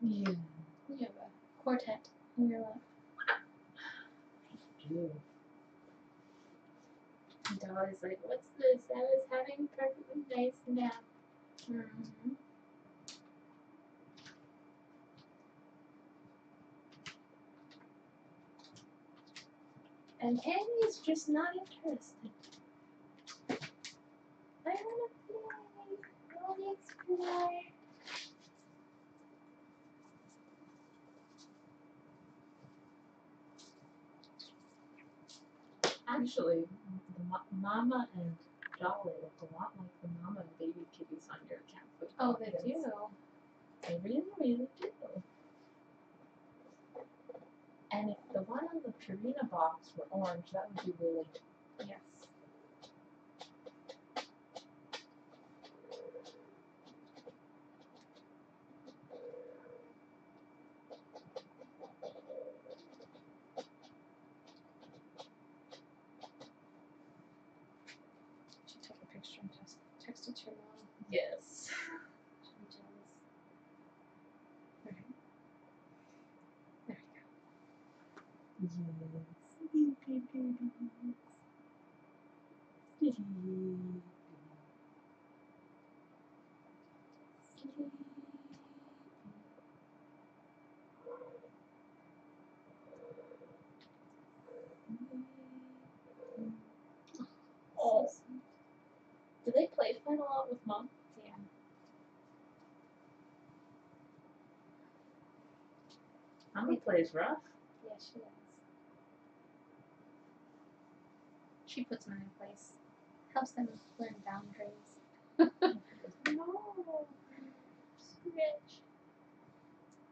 yeah. You have a quartet in your lap. I do. And Dolly's like, what's this? I was having a perfectly nice nap. Mm-hmm. And Tammy's just not interested. I want to play. I want to explore. Actually, the mama and Dolly look a lot like the mama and baby kitties on your cat food. Oh, they do. They really, really do. And if the one on the Purina box were orange, that would be really Yes. She took a picture and texted to your mom. yes. She'll be jealous. Alright. There we go. Oh. Do they play fight a lot with Mom? Yeah. Mommy plays rough. Yeah, she does. She puts them in place. Helps them learn boundaries. No. Rich.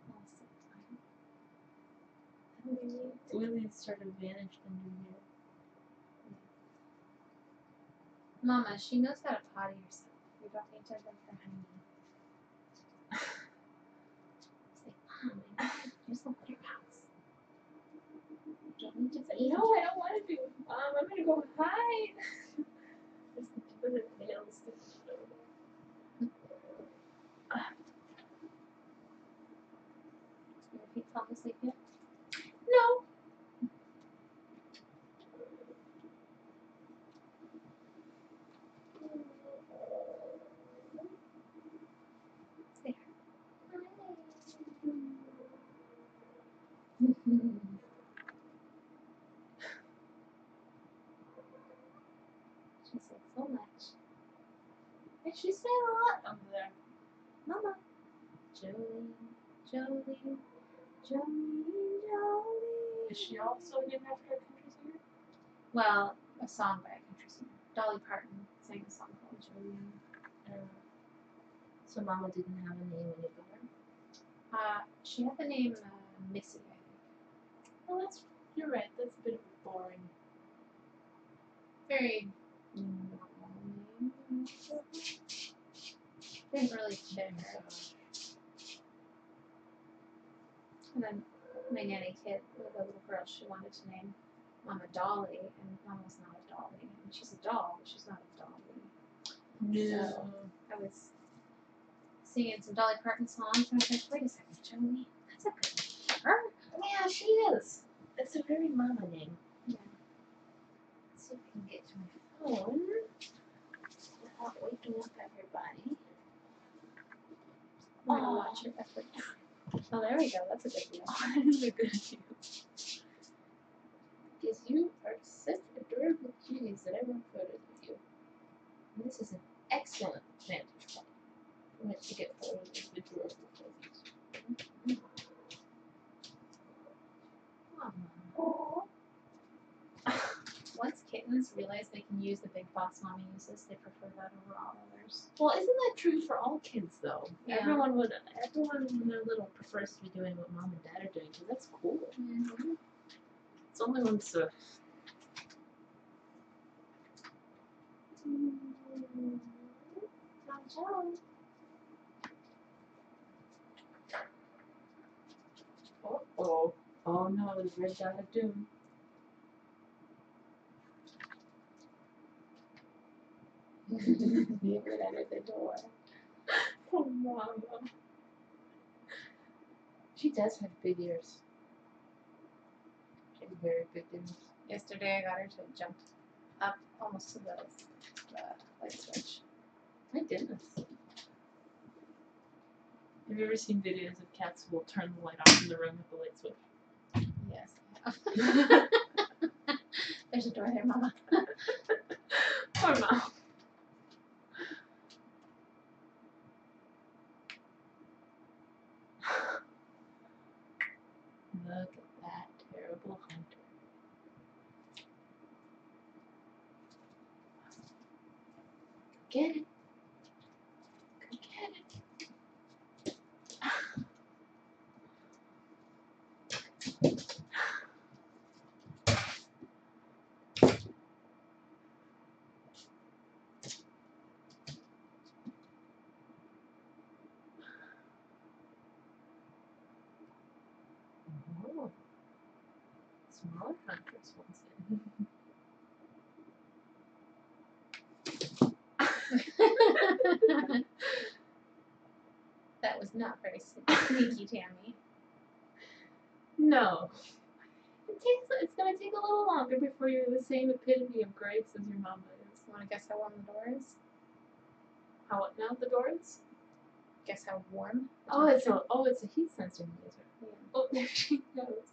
Most of the time. Willie's sort of vanished under here. Mama, she knows how to potty herself. You don't need to look for honey. Say, Mom, I just look at your house. You don't need to say, No, I don't want to do it. I'm gonna go hide. There's the tip of the tail sticking over. Your feet falling asleep yet? No. There. She said so much. And she said a lot over there. Mama. Jolene, Jolene, Jolene, Jolene. Is she also named after a country singer? Well, a song by a country singer. Dolly Parton sang a song called Jolene. So Mama didn't have a name when you got her? She had the name Missy, I think. Well, you're right. That's a bit of a boring. Very normal name. Didn't really fit her. And then my nanny kid, the little girl, she wanted to name Mama Dolly, and Mama's not a dolly. And she's a doll, but she's not a dolly. No. So I was singing some Dolly Parton songs, and I was like, wait a second, Jolene, that's a good name for her. Yeah, she is. It's a very Mama name. Yeah. Let's see if I can get to my phone without waking up everybody. I'm gonna watch your effort. Oh, there we go. That's a good deal. That is a good deal. Because you are such adorable cuties that I want photos with you. And this is an excellent vantage point from which to get photos of adorable cuties. Aww. Once kittens realize they can use the big box Mommy uses, they prefer that over all others. Well, isn't that true for all kids, though? Yeah. Everyone when they're little prefers to be doing what Mom and Dad are doing, because that's cool. Mm-hmm. It's only once Uh-oh. Oh no, the red dot of doom. Leave it under the door. Oh, Mama. She does have big ears. She has very big ears. Yesterday I got her to jump up almost to the light switch. My goodness. Have you ever seen videos of cats who will turn the light off in the room with the light switch? Yes, I have. There's a door there, Mama. Poor Mom. Look at that terrible hunter. Get it. Go get it. Oh. Smaller hunters once in. That was not very sneaky, Tammy. No. It's gonna take a little longer before you're the same epitome of grace as your mama is. Want to guess how warm the door is? How what now? The door is? Guess how warm? It's a heat sensing laser. Yeah. Oh, there she goes.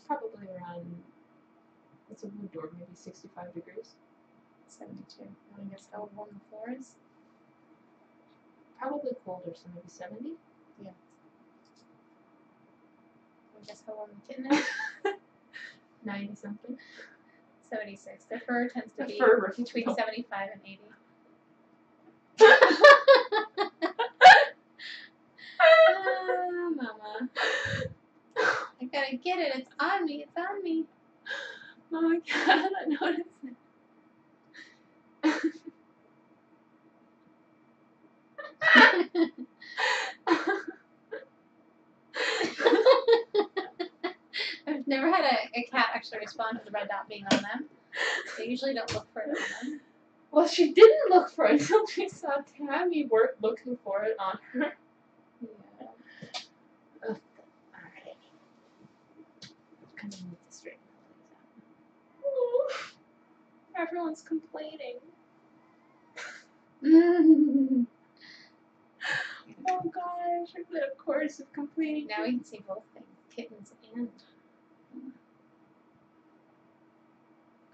Probably around. It's a wood door, maybe 65 degrees. 72. Want to guess how warm the floor is? Probably colder, so maybe 70. Yeah. Want to guess how warm the kitten is? 90 something. 76. The fur tends to be between 75 and 80. Mama. I gotta get it. It's on me. It's on me. Oh my god, I noticed it. Never had a cat actually respond to the red dot being on them. They usually don't look for it on them. Well, she didn't look for it until she saw Tammy work looking for it on her. Yeah. Alright. Kind of need to straighten things out. Everyone's complaining. Oh gosh, I've been a course of complaining. Now we can see both things, kittens and.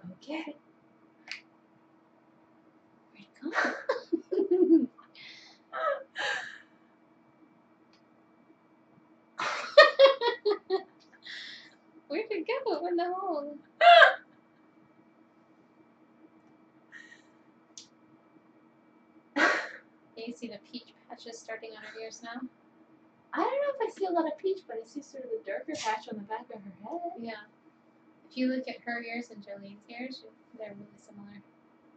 Go get it. Where'd it go? Where'd it go in the hole? You see the peach patches starting on her ears now? I don't know if I see a lot of peach, but I see sort of the darker patch on the back of her head. Yeah. If you look at her ears and Jolene's ears, they're really similar.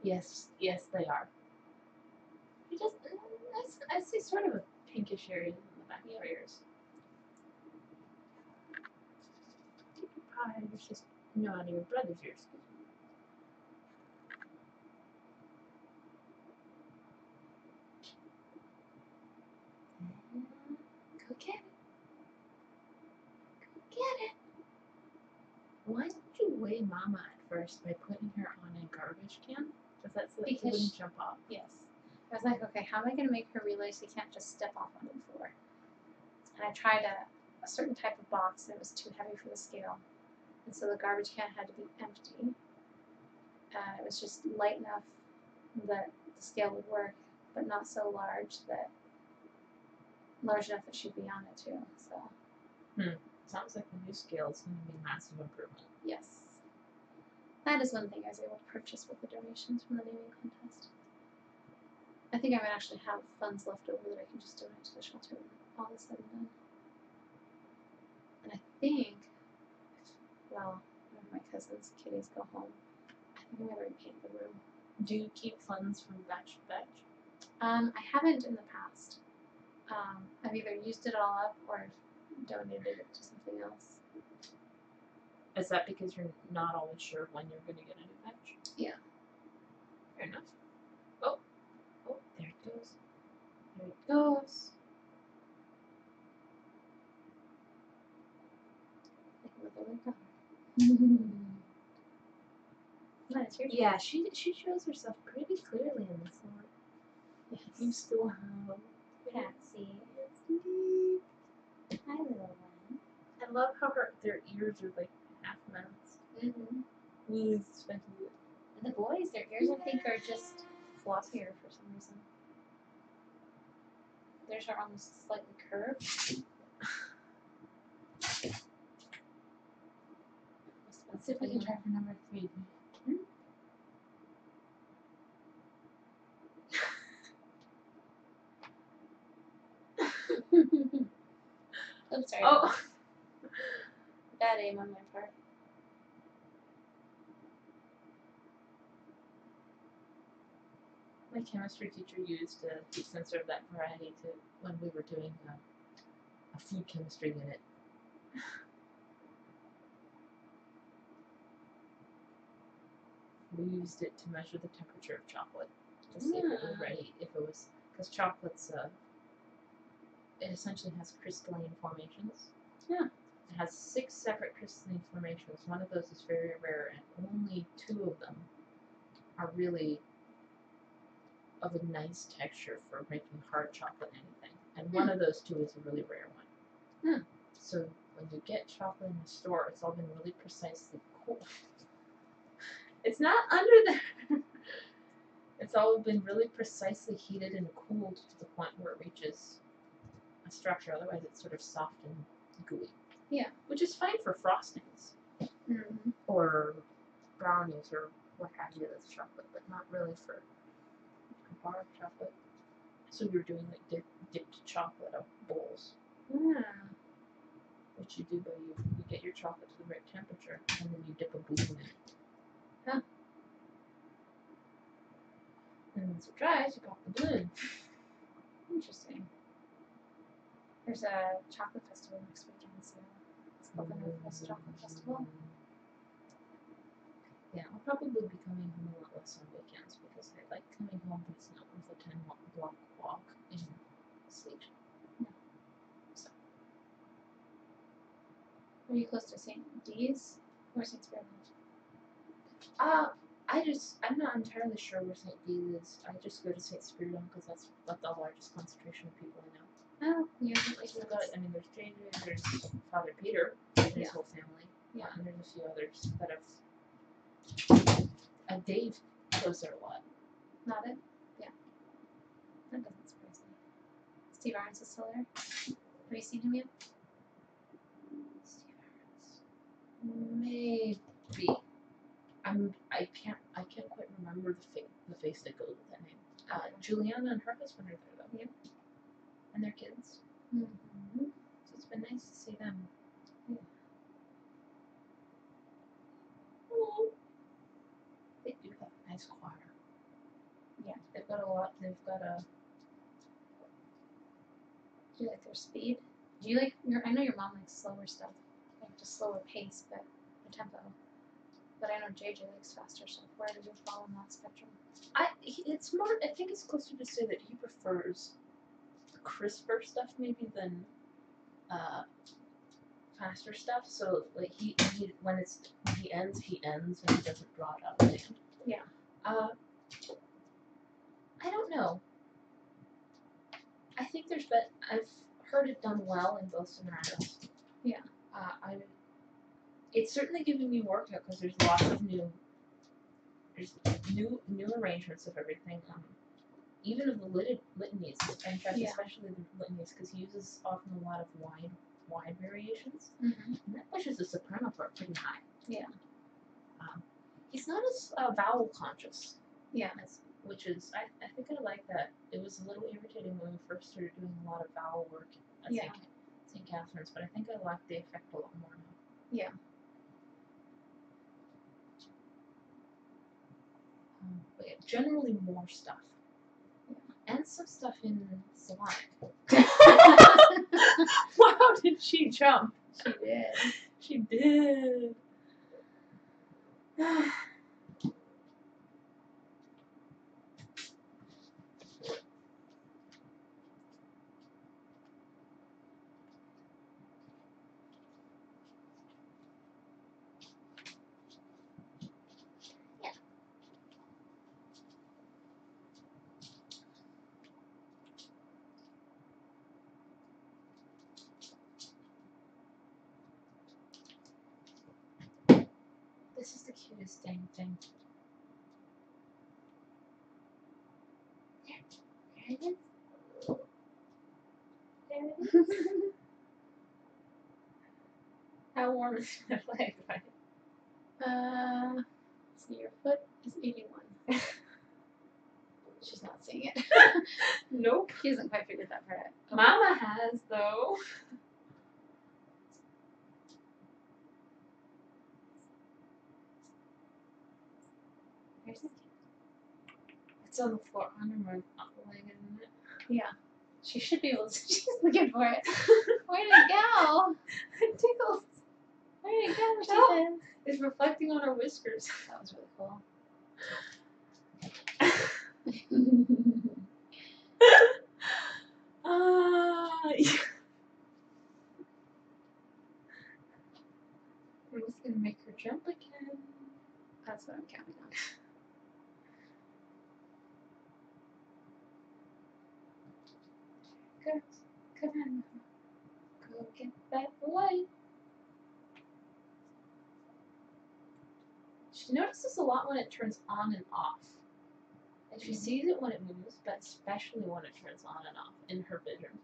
Yes, they are. You just, I see sort of a pinkish area in the back of her ears. Probably just out of your brother's ears. Go get it. Go get it. Why did you weigh Mama at first by putting her on a garbage can? Was that so that she wouldn't jump off? Yes. I was like, okay, how am I going to make her realize she can't just step off on the floor? And I tried a certain type of box that was too heavy for the scale. And so the garbage can had to be empty. It was just light enough that the scale would work, but not so large enough that she'd be on it too. So. Sounds like the new scale is going to be a massive improvement. Yes. That is one thing I was able to purchase with the donations from the naming contest. I think I might actually have funds left over that I can just donate to the shelter when all is said and done. And I think, well, when my cousin's kitties go home, I think I'm going to repaint the room. Do you keep funds from batch to batch? I haven't in the past. I've either used it all up or donated it to something else. Is that because you're not always sure when you're going to get a new batch? Yeah. Fair enough. Oh, there it goes. There it goes. Yeah, she shows herself pretty clearly in this one. Yes. You still have Patsy. Hi, little one. I love how their ears are like half mounts. Mm-hmm. And the boys, their ears, I think, are just flossier for some reason. Theirs are almost slightly curved. Let's see if we can try for number 3. Oops, sorry. Oh! Bad aim on my part. My chemistry teacher used a sensor of that variety when we were doing a food chemistry unit. We used it to measure the temperature of chocolate to see if it was ready. Because chocolate's it essentially has crystalline formations. Yeah. It has 6 separate crystalline formations. One of those is very rare, and only 2 of them are really of a nice texture for making hard chocolate anything. And one of those 2 is a really rare one. So when you get chocolate in the store, it's all been really precisely cooled. It's not under there. It's all been really precisely heated and cooled to the point where it reaches a structure. Otherwise, it's sort of soft and gooey. Yeah. Which is fine for frostings. Mm-hmm. Or brownies or what have you that's chocolate, but not really for bar chocolate. So we were doing like dipped chocolate out bowls. Yeah. What you do by you get your chocolate to the right temperature and then you dip a balloon in it. Huh. And once it dries, you pop the balloon. Interesting. There's a chocolate festival next weekend, so it's for the Northwest Chocolate Festival. Yeah, I'll probably be coming home a lot less on weekends because I like coming home, but it's not worth a 10-block walk in sleep. No. So. Are you close to St. D's or St. Spirit? I'm not entirely sure where St. D is. I just go to St. Spiridon because that's the largest concentration of people I know. Oh, yeah. There's JJ, there's Father Peter, and his whole family. Yeah. And there's a few others that have. Dave goes there a lot. Not it? Yeah. That doesn't surprise me. Steve Irons is still there? Have you seen him yet? Steve Irons. Maybe. I can't quite remember the face that goes with that name. Juliana and her husband are there though. Yep. And their kids. Mm-hmm. So it's been nice to see them. Yeah. Oh. They do have a nice choir. Yeah. They've got a lot. They've got a. Do you like their speed? Do you like I know your mom likes slower stuff, like just slower pace, but the tempo. But I know JJ likes faster stuff. Where do you fall on that spectrum? I think it's closer to say that he prefers crisper stuff maybe than faster stuff. So like when he ends and he doesn't draw it out of the hand. Yeah. I don't know. I think I've heard it done well in both scenarios. Yeah. It's certainly giving me workout because there's lots of new arrangements of everything. Even of the litanies, in fact, especially the litanies, because he uses often a lot of wide variations. Mm-hmm. And that pushes the soprano part pretty high. Yeah. He's not as vowel conscious. Yeah. Which is, I think I like that. It was a little irritating when we first started doing a lot of vowel work at St. Catherine's, but I think I like the effect a lot more now. Yeah. But yeah, generally more stuff. Yeah. And some stuff in Sonic. Wow, did she jump? She did. She did. This is the cutest dang thing. There it is. There it is. How warm is my leg, right? So your foot is 81. She's not seeing it. Nope. She hasn't quite figured that part out. Mama has, though. Where's it? It's on the floor under my leg, isn't it? Yeah. She should be able to. She's looking for it. Where'd it go? It tickles. Where'd it go? She says. It's reflecting on her whiskers. That was really cool. Yeah. I'm just gonna make her jump again. That's what I'm counting on. Go. Come on. Go get that light. She notices a lot when it turns on and off. And she sees it when it moves, but especially when it turns on and off in her vision.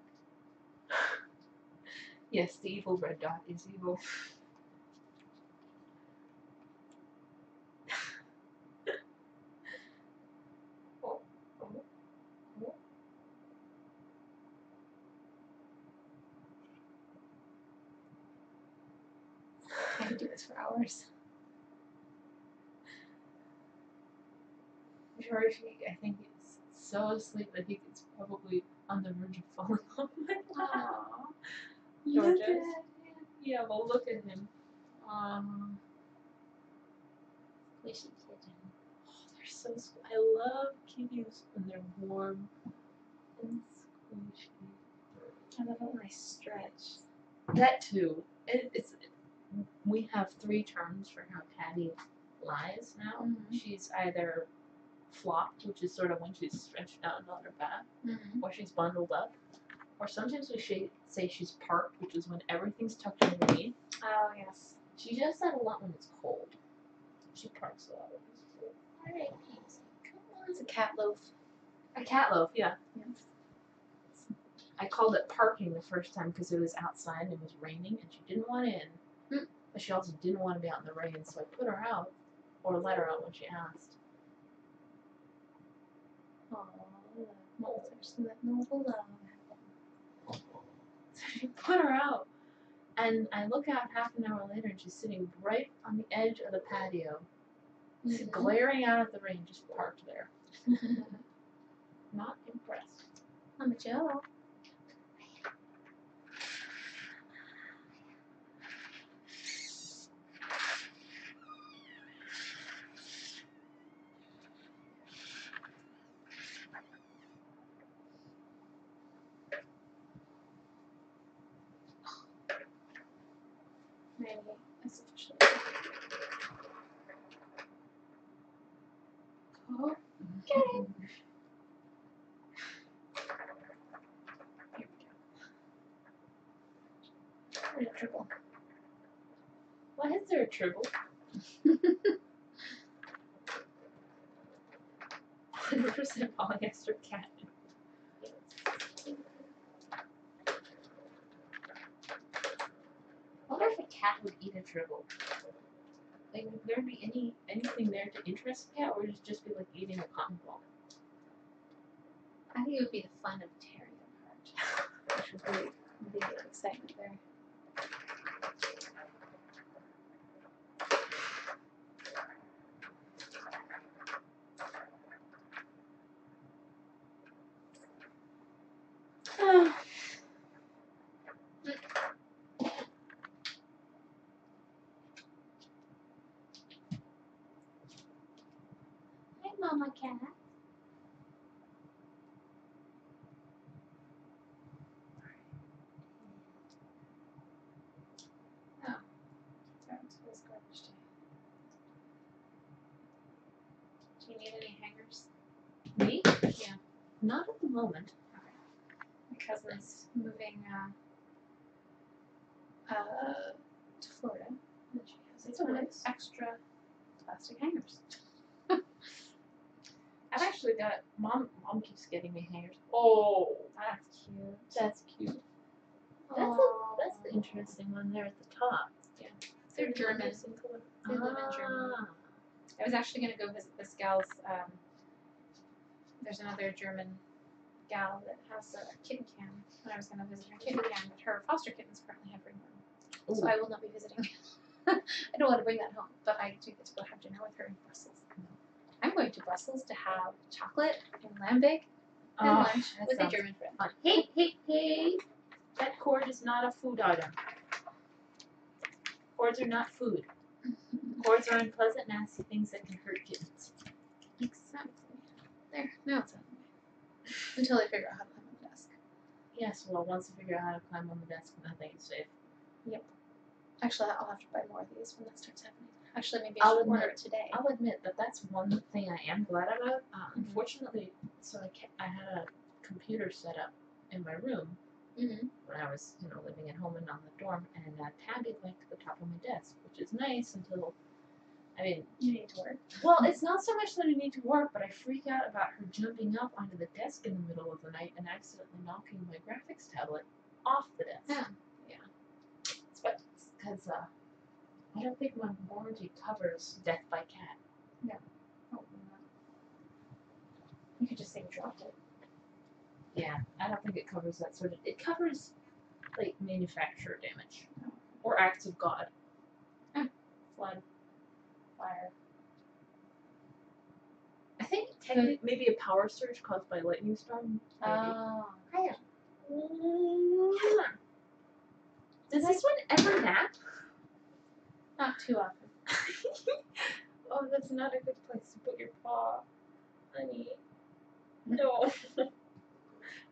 Yes, the evil red dot is evil. Oh, oh, oh. I could do this for hours. George, I think he's so asleep that he's probably on the verge of falling off my lap. Aww. George Look at him. Yeah, well, look at him. Squishy kitten. Oh, they're so sweet. I love kitties when they're warm and squishy. I love it when they stretch. That too. We have 3 terms for how Patty lies now. Mm-hmm. She's either flopped, which is sort of when she's stretched out on her back, Mm-hmm. or she's bundled up, or sometimes we say she's parked, which is when everything's tucked underneath. Oh, yes. She does that a lot when it's cold. She parks a lot when it's cold. All right, Patsy. Come on. It's a cat loaf. A cat loaf, yeah. Yes. I called it parking the first time because it was outside and it was raining and she didn't want in. But she also didn't want to be out in the rain, so I put her out, or let her out when she asked. Oh, that noble love. So she put her out, and I look out half an hour later and she's sitting right on the edge of the patio, Mm-hmm. glaring out at the rain, just parked there. Not impressed. I'm a Joe. Maybe it's officially. Oh, Get it. Here we go. There's a triple. why is there a triple? 100% polyester cat. I wonder if a cat would eat a tribble. Like, would there be anything there to interest a cat, or would it just be like eating a cotton ball? I think it would be the fun of tearing them apart. Which would be the excitement there. Hi, Mama Cat. Oh, that was garbage day. Do you need any hangers? Me? Yeah. Not at the moment. My cousin's moving to Florida, and she has That's a ton of nice. extra plastic hangers. I've actually got mom keeps getting me hangers. Oh, That's cute. that's cute. That's the interesting one there at the top. Yeah. They're German. They live in Germany. I was actually going to go visit this gal's. There's another German gal that has a kitten cam, and I was going to visit her kitten cam, but her foster kittens currently have ringworm. So I will not be visiting. I don't want to bring that home, but I do get to go have dinner with her in Brussels. I'm going to Brussels to have chocolate and lambic and lunch with a German friend. Fun. Hey! That cord is not a food item. Cords are not food. Cords are unpleasant, nasty things that can hurt kittens. Exactly. There. Now it's out of the way. Until I figure out how to climb on the desk. Yes, well, once you figure out how to climb on the desk, nothing is safe. Yep. Actually, I'll have to buy more of these when that starts happening. Actually, maybe I should order it today. I'll admit that's one thing I am glad about. Unfortunately, so I had a computer set up in my room when I was, living at home and on the dorm, and Tabby linked to the top of my desk, which is nice until, you need to work. Well, it's not so much that I need to work, but I freak out about her jumping up onto the desk in the middle of the night and accidentally knocking my graphics tablet off the desk. Yeah. Because I don't think my warranty covers death by cat. No. Probably not. You could just say you dropped it. Yeah, I don't think it covers that sort of. It covers, like, manufacturer damage. Or acts of God. Flood. Fire. I think technically maybe a power surge caused by a lightning storm. Maybe. Oh. Hiya. Does this one ever nap? Not too often. Oh, that's not a good place to put your paw, honey. No.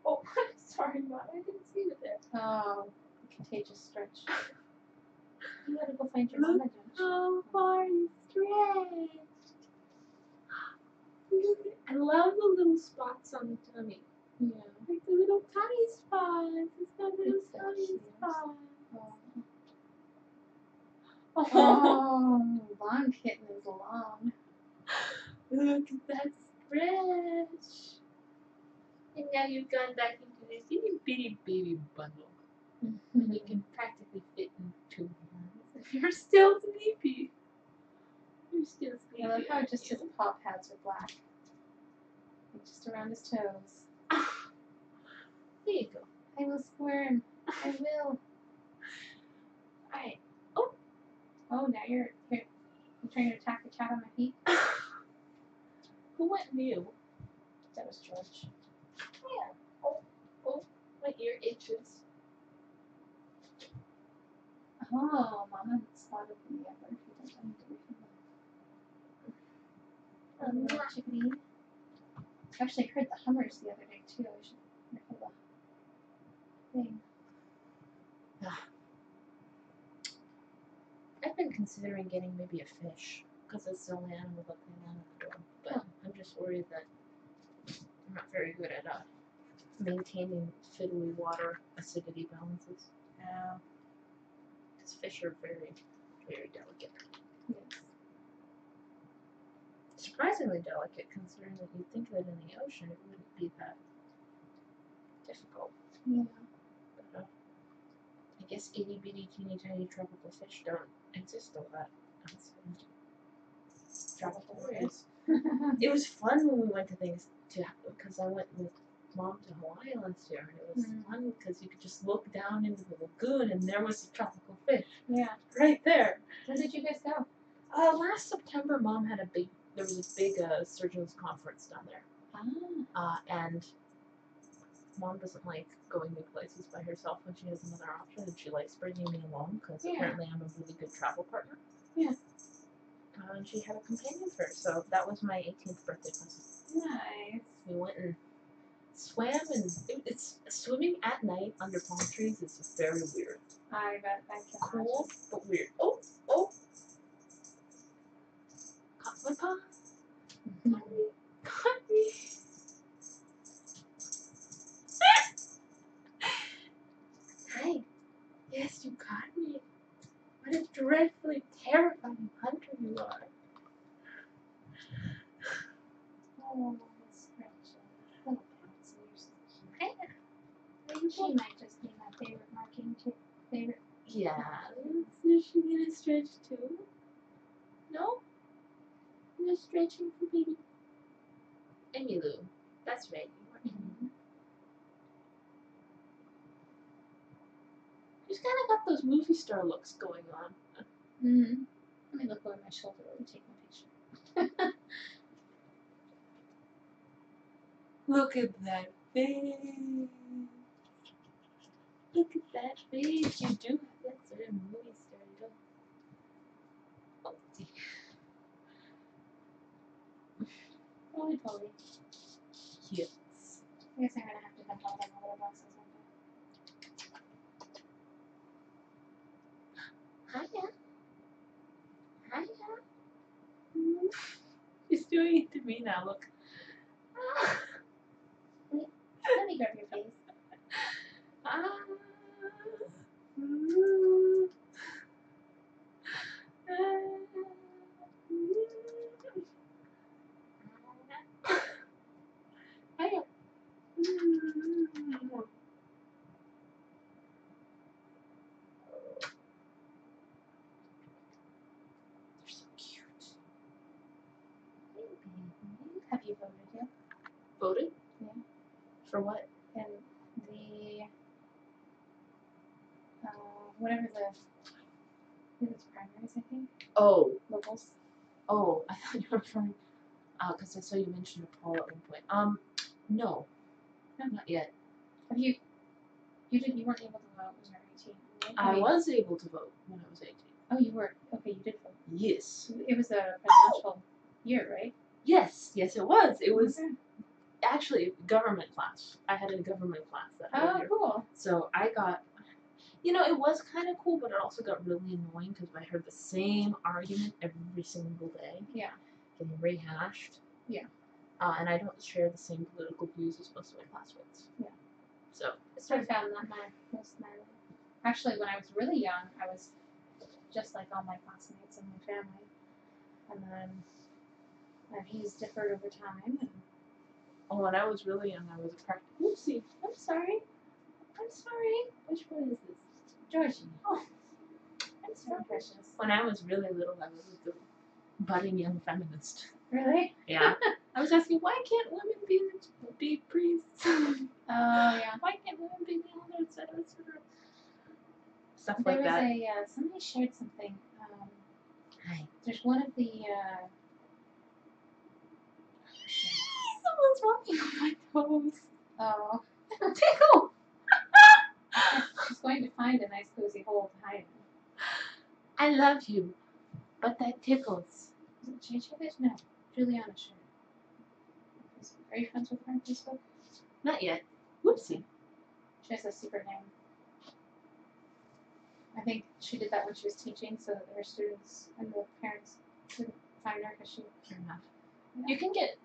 Oh, I'm sorry, Mom. I didn't see you there. Oh, contagious stretch. You gotta go find your mama, don't you? How far you stretched. I love the little spots on the tummy. Yeah. Like the little tummy spots. It's got little It's so tummy cute. spots. Oh, long kitten is long. Look at that stretch. And now you've gone back into this itty bitty baby bundle. And you can practically fit in 2 hands. You're still sleepy. You're still sleepy. I love how aren't just you? his paw pads are black. And just around his toes. There you go. I will squirm. I will. Alright. Oh, now you're trying to attack the cat on my feet? Who went new? That was George. Yeah. Oh, my ear itches. Oh, Mama spotted the other little chickadee. Actually, I heard the hummers the other day too. I should hear the thing. I've been considering getting maybe a fish, because it's the only animal that can land at the door. But I'm just worried that I'm not very good at maintaining fiddly water acidity balances. Yeah. Because fish are very, very delicate. Yes. Surprisingly delicate, considering that you'd think that in the ocean it wouldn't be that difficult. Yeah. But I guess itty bitty teeny tiny tropical fish don't exist a lot outside tropical areas. It was fun when we went to things because I went with Mom to Hawaii last year, and it was fun because you could just look down into the lagoon and there was a tropical fish. Yeah. Right there. When did you guys go? Last September, Mom had there was a big surgeons conference down there. And Mom doesn't like going new places by herself when she has another option, and she likes bringing me along because apparently I'm a really good travel partner. Yeah. And she had a companion for her, so that was my 18th birthday present. Nice. We went and swam, and it's swimming at night under palm trees is very weird. I bet I can. Cool, but weird. Oh! Caught my paw. Caught me. Hey, yes, you caught me. What a dreadfully terrifying hunter you are. Oh, that's Rachel. Little Patsy, you're so cute. She might just be my favorite marking favorite. Yeah, is she gonna stretch too? No? You're stretching for baby Emmylou. That's right, you are Emmylou. She's kind of got those movie star looks going on. Mm-hmm. Let me look over my shoulder while we take my picture. Look at that face. Look at that face. You do have that sort of movie star look. Oh, dear. Totally. Yes. I guess I'm gonna have to dump all them little boxes one day. Hiya. She's doing it to me now, look. Let me grab your face. Hiya. They're so cute. Have you voted yet? Voted? Yeah. For what? And the whatever it was primaries, I think. Oh. Locals. Oh, I thought you were referring, because I saw you mention a poll at one point. No, not yet. Have you weren't able to vote when you were 18. I was able to vote when I was 18. Oh, you were. Okay, you did vote. Yes. It was a presidential year, right? Yes, it was. It was actually government class. I had a government class that whole year. Cool. So I got, it was kind of cool, but it also got really annoying because I heard the same argument every single day. Yeah. Getting rehashed. Yeah. And I don't share the same political views as most of my classmates. Yeah. So I found that most of my life. Actually, when I was really young, I was just like all my classmates and my family. And then my views differed over time. And when I was really young, I was a practical. Oopsie. I'm sorry. Which one is this? Georgie. Oh. I'm so precious. When I was really little, I was the budding young feminist. Really? Yeah. I was asking, why can't women be priests? Oh, yeah. Why can't women be the elder, et cetera, et cetera. Stuff there like that. There was somebody shared something. Hi. There's one of the, Someone's walking on my toes. oh. Tickle! She's going to find a nice cozy hole to hide in. I love you, but that tickles. Is it JJ? No. Juliana shared. Are you friends with her on Facebook? Not yet. Whoopsie. She has a secret name. I think she did that when she was teaching so that her students and the parents couldn't find her because she. Fair enough. Yeah. You can get,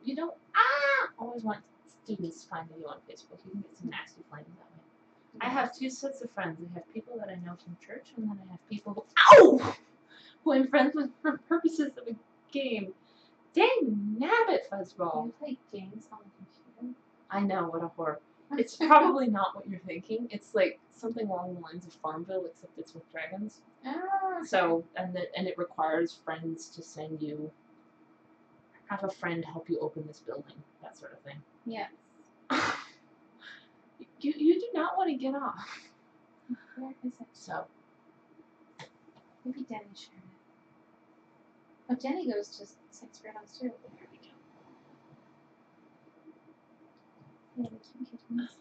always want students to find you on Facebook. You can get some nasty flames that way. I have two sets of friends. I have people that I know from church, and then I have people who I'm friends with for purposes of a game. Dang nabbit, fuzzball. You play games on the computer? I know, what a horror. It's probably not what you're thinking. It's like something along the lines of Farmville, except it's with dragons. Oh. Okay. So, and it requires friends to send you, have a friend help you open this building, that sort of thing. Yes. You do not want to get off. Where is it? So. Maybe Denny shared it. Oh, Denny goes to 6th grade on too. There we go. Yeah, the Country Kittens.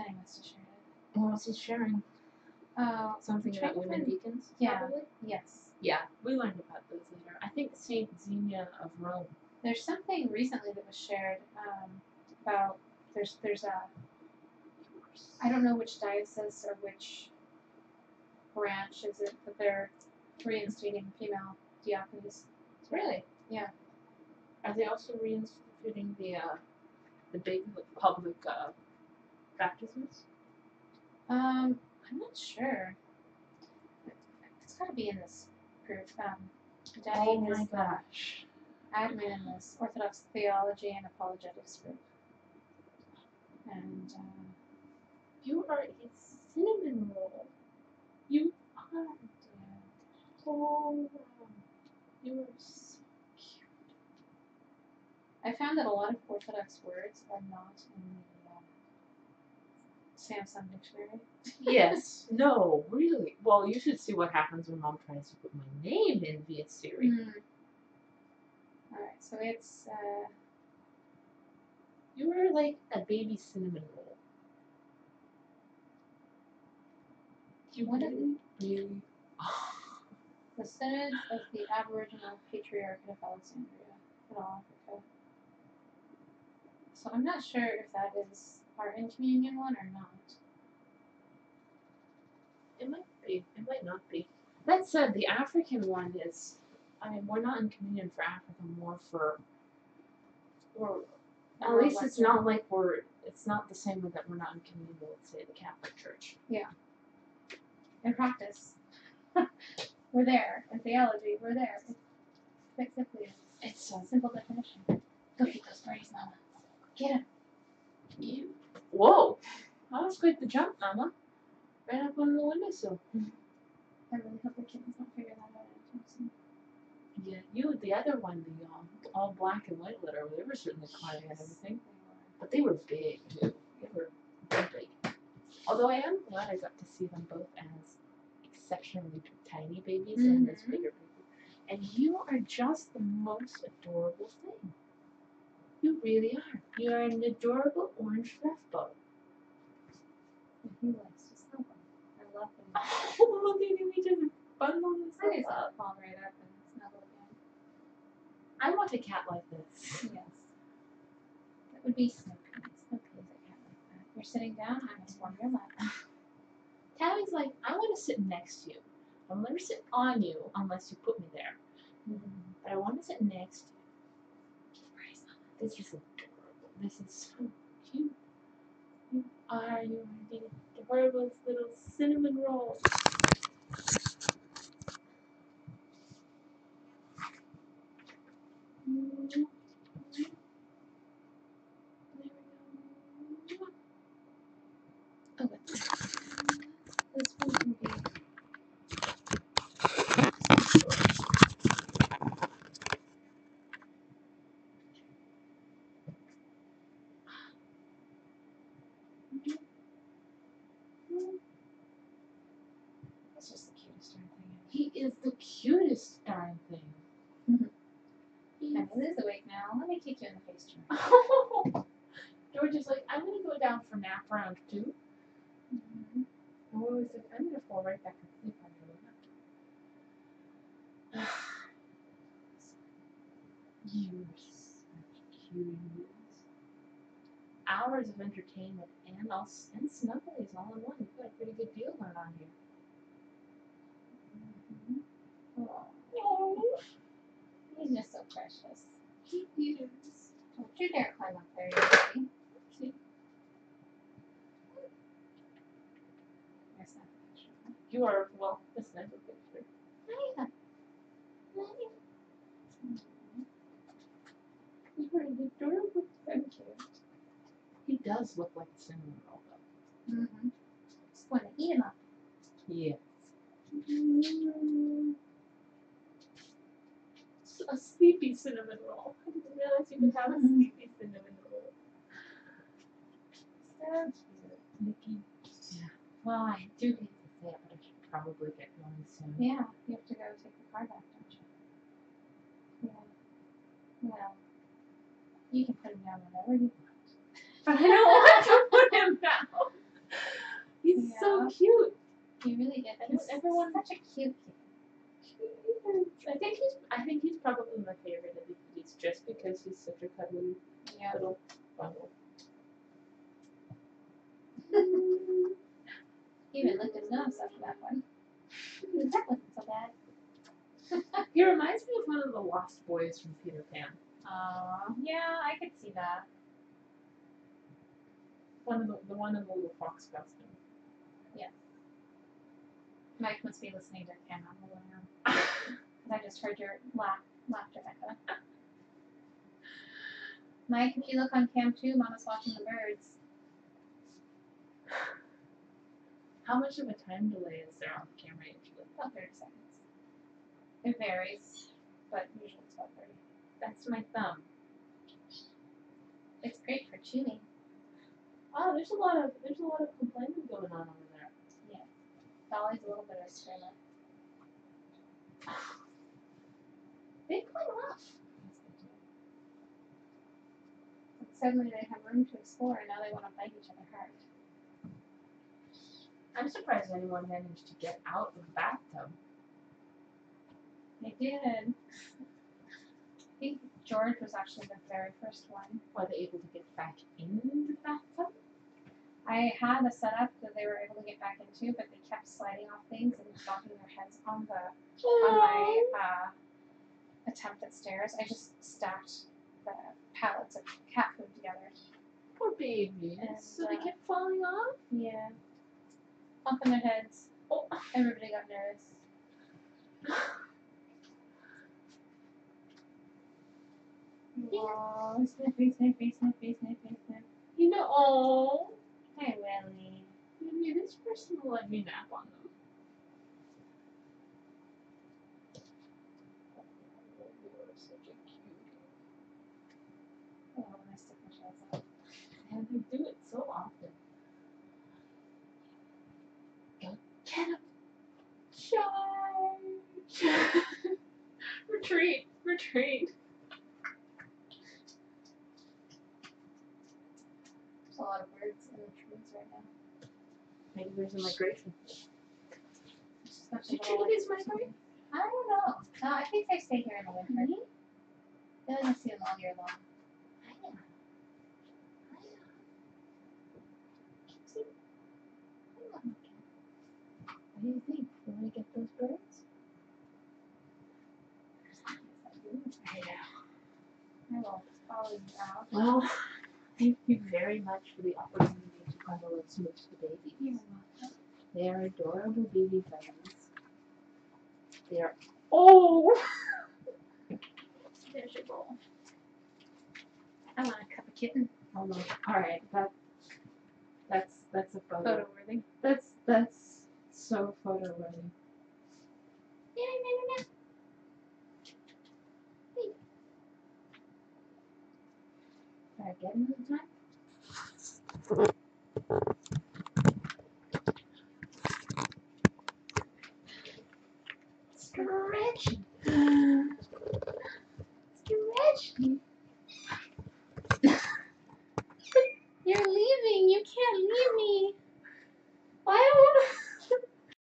Denny must have shared it. What was he sharing? Oh, Something about women deacons? Yeah. Probably? Yes. Yeah, we learned about those later. I think Saint Xenia of Rome. There's something recently that was shared about there's a I don't know which diocese or which branch is it, but they're reinstating female diaconess. Really? Yeah. Are they also reinstituting the big public baptisms? I'm not sure. It's got to be in this group. Denny is gosh. admin in this Orthodox theology and apologetics group. And you are a cinnamon roll. You are. Oh, you are so cute. I found that a lot of Orthodox words are not in the Samsung dictionary. Yes. No, really. Well, you should see what happens when Mom tries to put my name in via Siri. Alright, so it's you are like a baby cinnamon roll. You really the Synod of the Aboriginal Patriarchate of Alexandria in Africa. So I'm not sure if that is our in communion one or not. It might be. It might not be. That said, the African one is. I mean, we're not in communion for Africa, more for. Or at least it's not like we're. It's not the same way that we're not in communion with, say, the Catholic Church. Yeah. In practice, we're there. In theology, we're there. It's simply it's a simple definition. Go get those birdies, Mama. Get them. You. Whoa! That was quite the jump, Mama. Right up on the windowsill. I really hope the kittens don't figure that out anytime soon. Yeah, the other one, the all black and white litter, they were certainly climbing and everything. But they were big, too. They were big. Although I am glad I got to see them both as exceptionally tiny babies and as bigger babies. And you are just the most adorable thing. You really are. You are an adorable orange fluff ball. He likes to snuggle. I love him. Oh, look at him, he just bundled I himself just up. fall right up and snuggle again. I want a cat like this. Yes. That would be Snoopy. Snoopy is a cat like that. You're sitting down, I must warm your lap. Tammy's like, I want to sit next to you. I'll never sit on you unless you put me there. But I want to sit next to you. This is adorable. This is so cute. You are the adorable little cinnamon roll. Oh, this one can be. That's just the cutest darn thing. He is the cutest darn thing. Tammy is awake now. Let me kick you in the face, George. George is like, I'm going to go down for nap round 2. And we're always like, I'm going to fall right back asleep on your lap. You're such cuties. Hours of entertainment and snugglies all in one. You've got a pretty good deal going on here. Oh. He's just so precious. He is. Don't you dare climb up there, you baby. See? There's that picture. You are, well, this is a picture. Hiya. You're an adorable. Thank you. He does look like a cinnamon roll, though. Just want to eat him up. Yes. A sleepy cinnamon roll. I didn't realize you could have a sleepy cinnamon roll. So cute. Mickey. Yeah. Well, I do hate to say it, but I should probably get going soon. Yeah, you have to go take the car back, don't you? Yeah. Well, you can put him down whenever you want. But I don't want to put him down. He's so cute. He really did. I know everyone. Such a cute kid. I think he's probably my favorite of the kitties, just because he's such a cuddly little bundle. He even licked his nose after that one. That wasn't so bad. He reminds me of one of the Lost Boys from Peter Pan. Yeah, I could see that. The one in the little fox costume. Yes. Mike must be listening to Ken on the way home. Because I just heard your laughter echo. Mike, if you look on cam 2, Mama's watching the birds. How much of a time delay is there on the camera usually? About 30 seconds. It varies, but usually it's about 30. That's my thumb. It's great for chewing. Oh, there's a lot of complaining going on over there. Yeah. Dolly's a little bit of a screamer. They play rough. Suddenly they have room to explore and now they want to bite each other hard. I'm surprised anyone managed to get out of the bathtub. They did. I think George was actually the very first one. Were they able to get back in the bathtub? I had a setup that they were able to get back into, but they kept sliding off things and dropping their heads on my attempt at stairs. I just stacked the pallets of cat food together. Poor babies. And, so they kept falling off? Yeah. Bumping their heads. Oh. Everybody got nervous. Oh, sniffy, sniffy, sniffy, sniffy, sniffy. You know, oh. Hi, Willie. Maybe this person will let me nap on them. You're such a cutie. Oh, when I stick my shells out. And they do it so often. Go get him. Charge. Retreat. Retreat. There's a lot of birds in the trees right now. Maybe there's a migration. Should chickadees migrate? I don't know. No, I think they stay here in the winter. Really? They only see them all year long. What do you think? You want to get those birds? I will follow you out. Well, thank you very much for the opportunity to cuddle and smooch the babies. You're welcome. They are adorable baby feathers. They are. Oh! There's your bowl. I want a cup of kitten. Oh no! All right, that's a photo. Photo worthy. That's so photo worthy. Yeah. Hey. Try again another time. Stretch.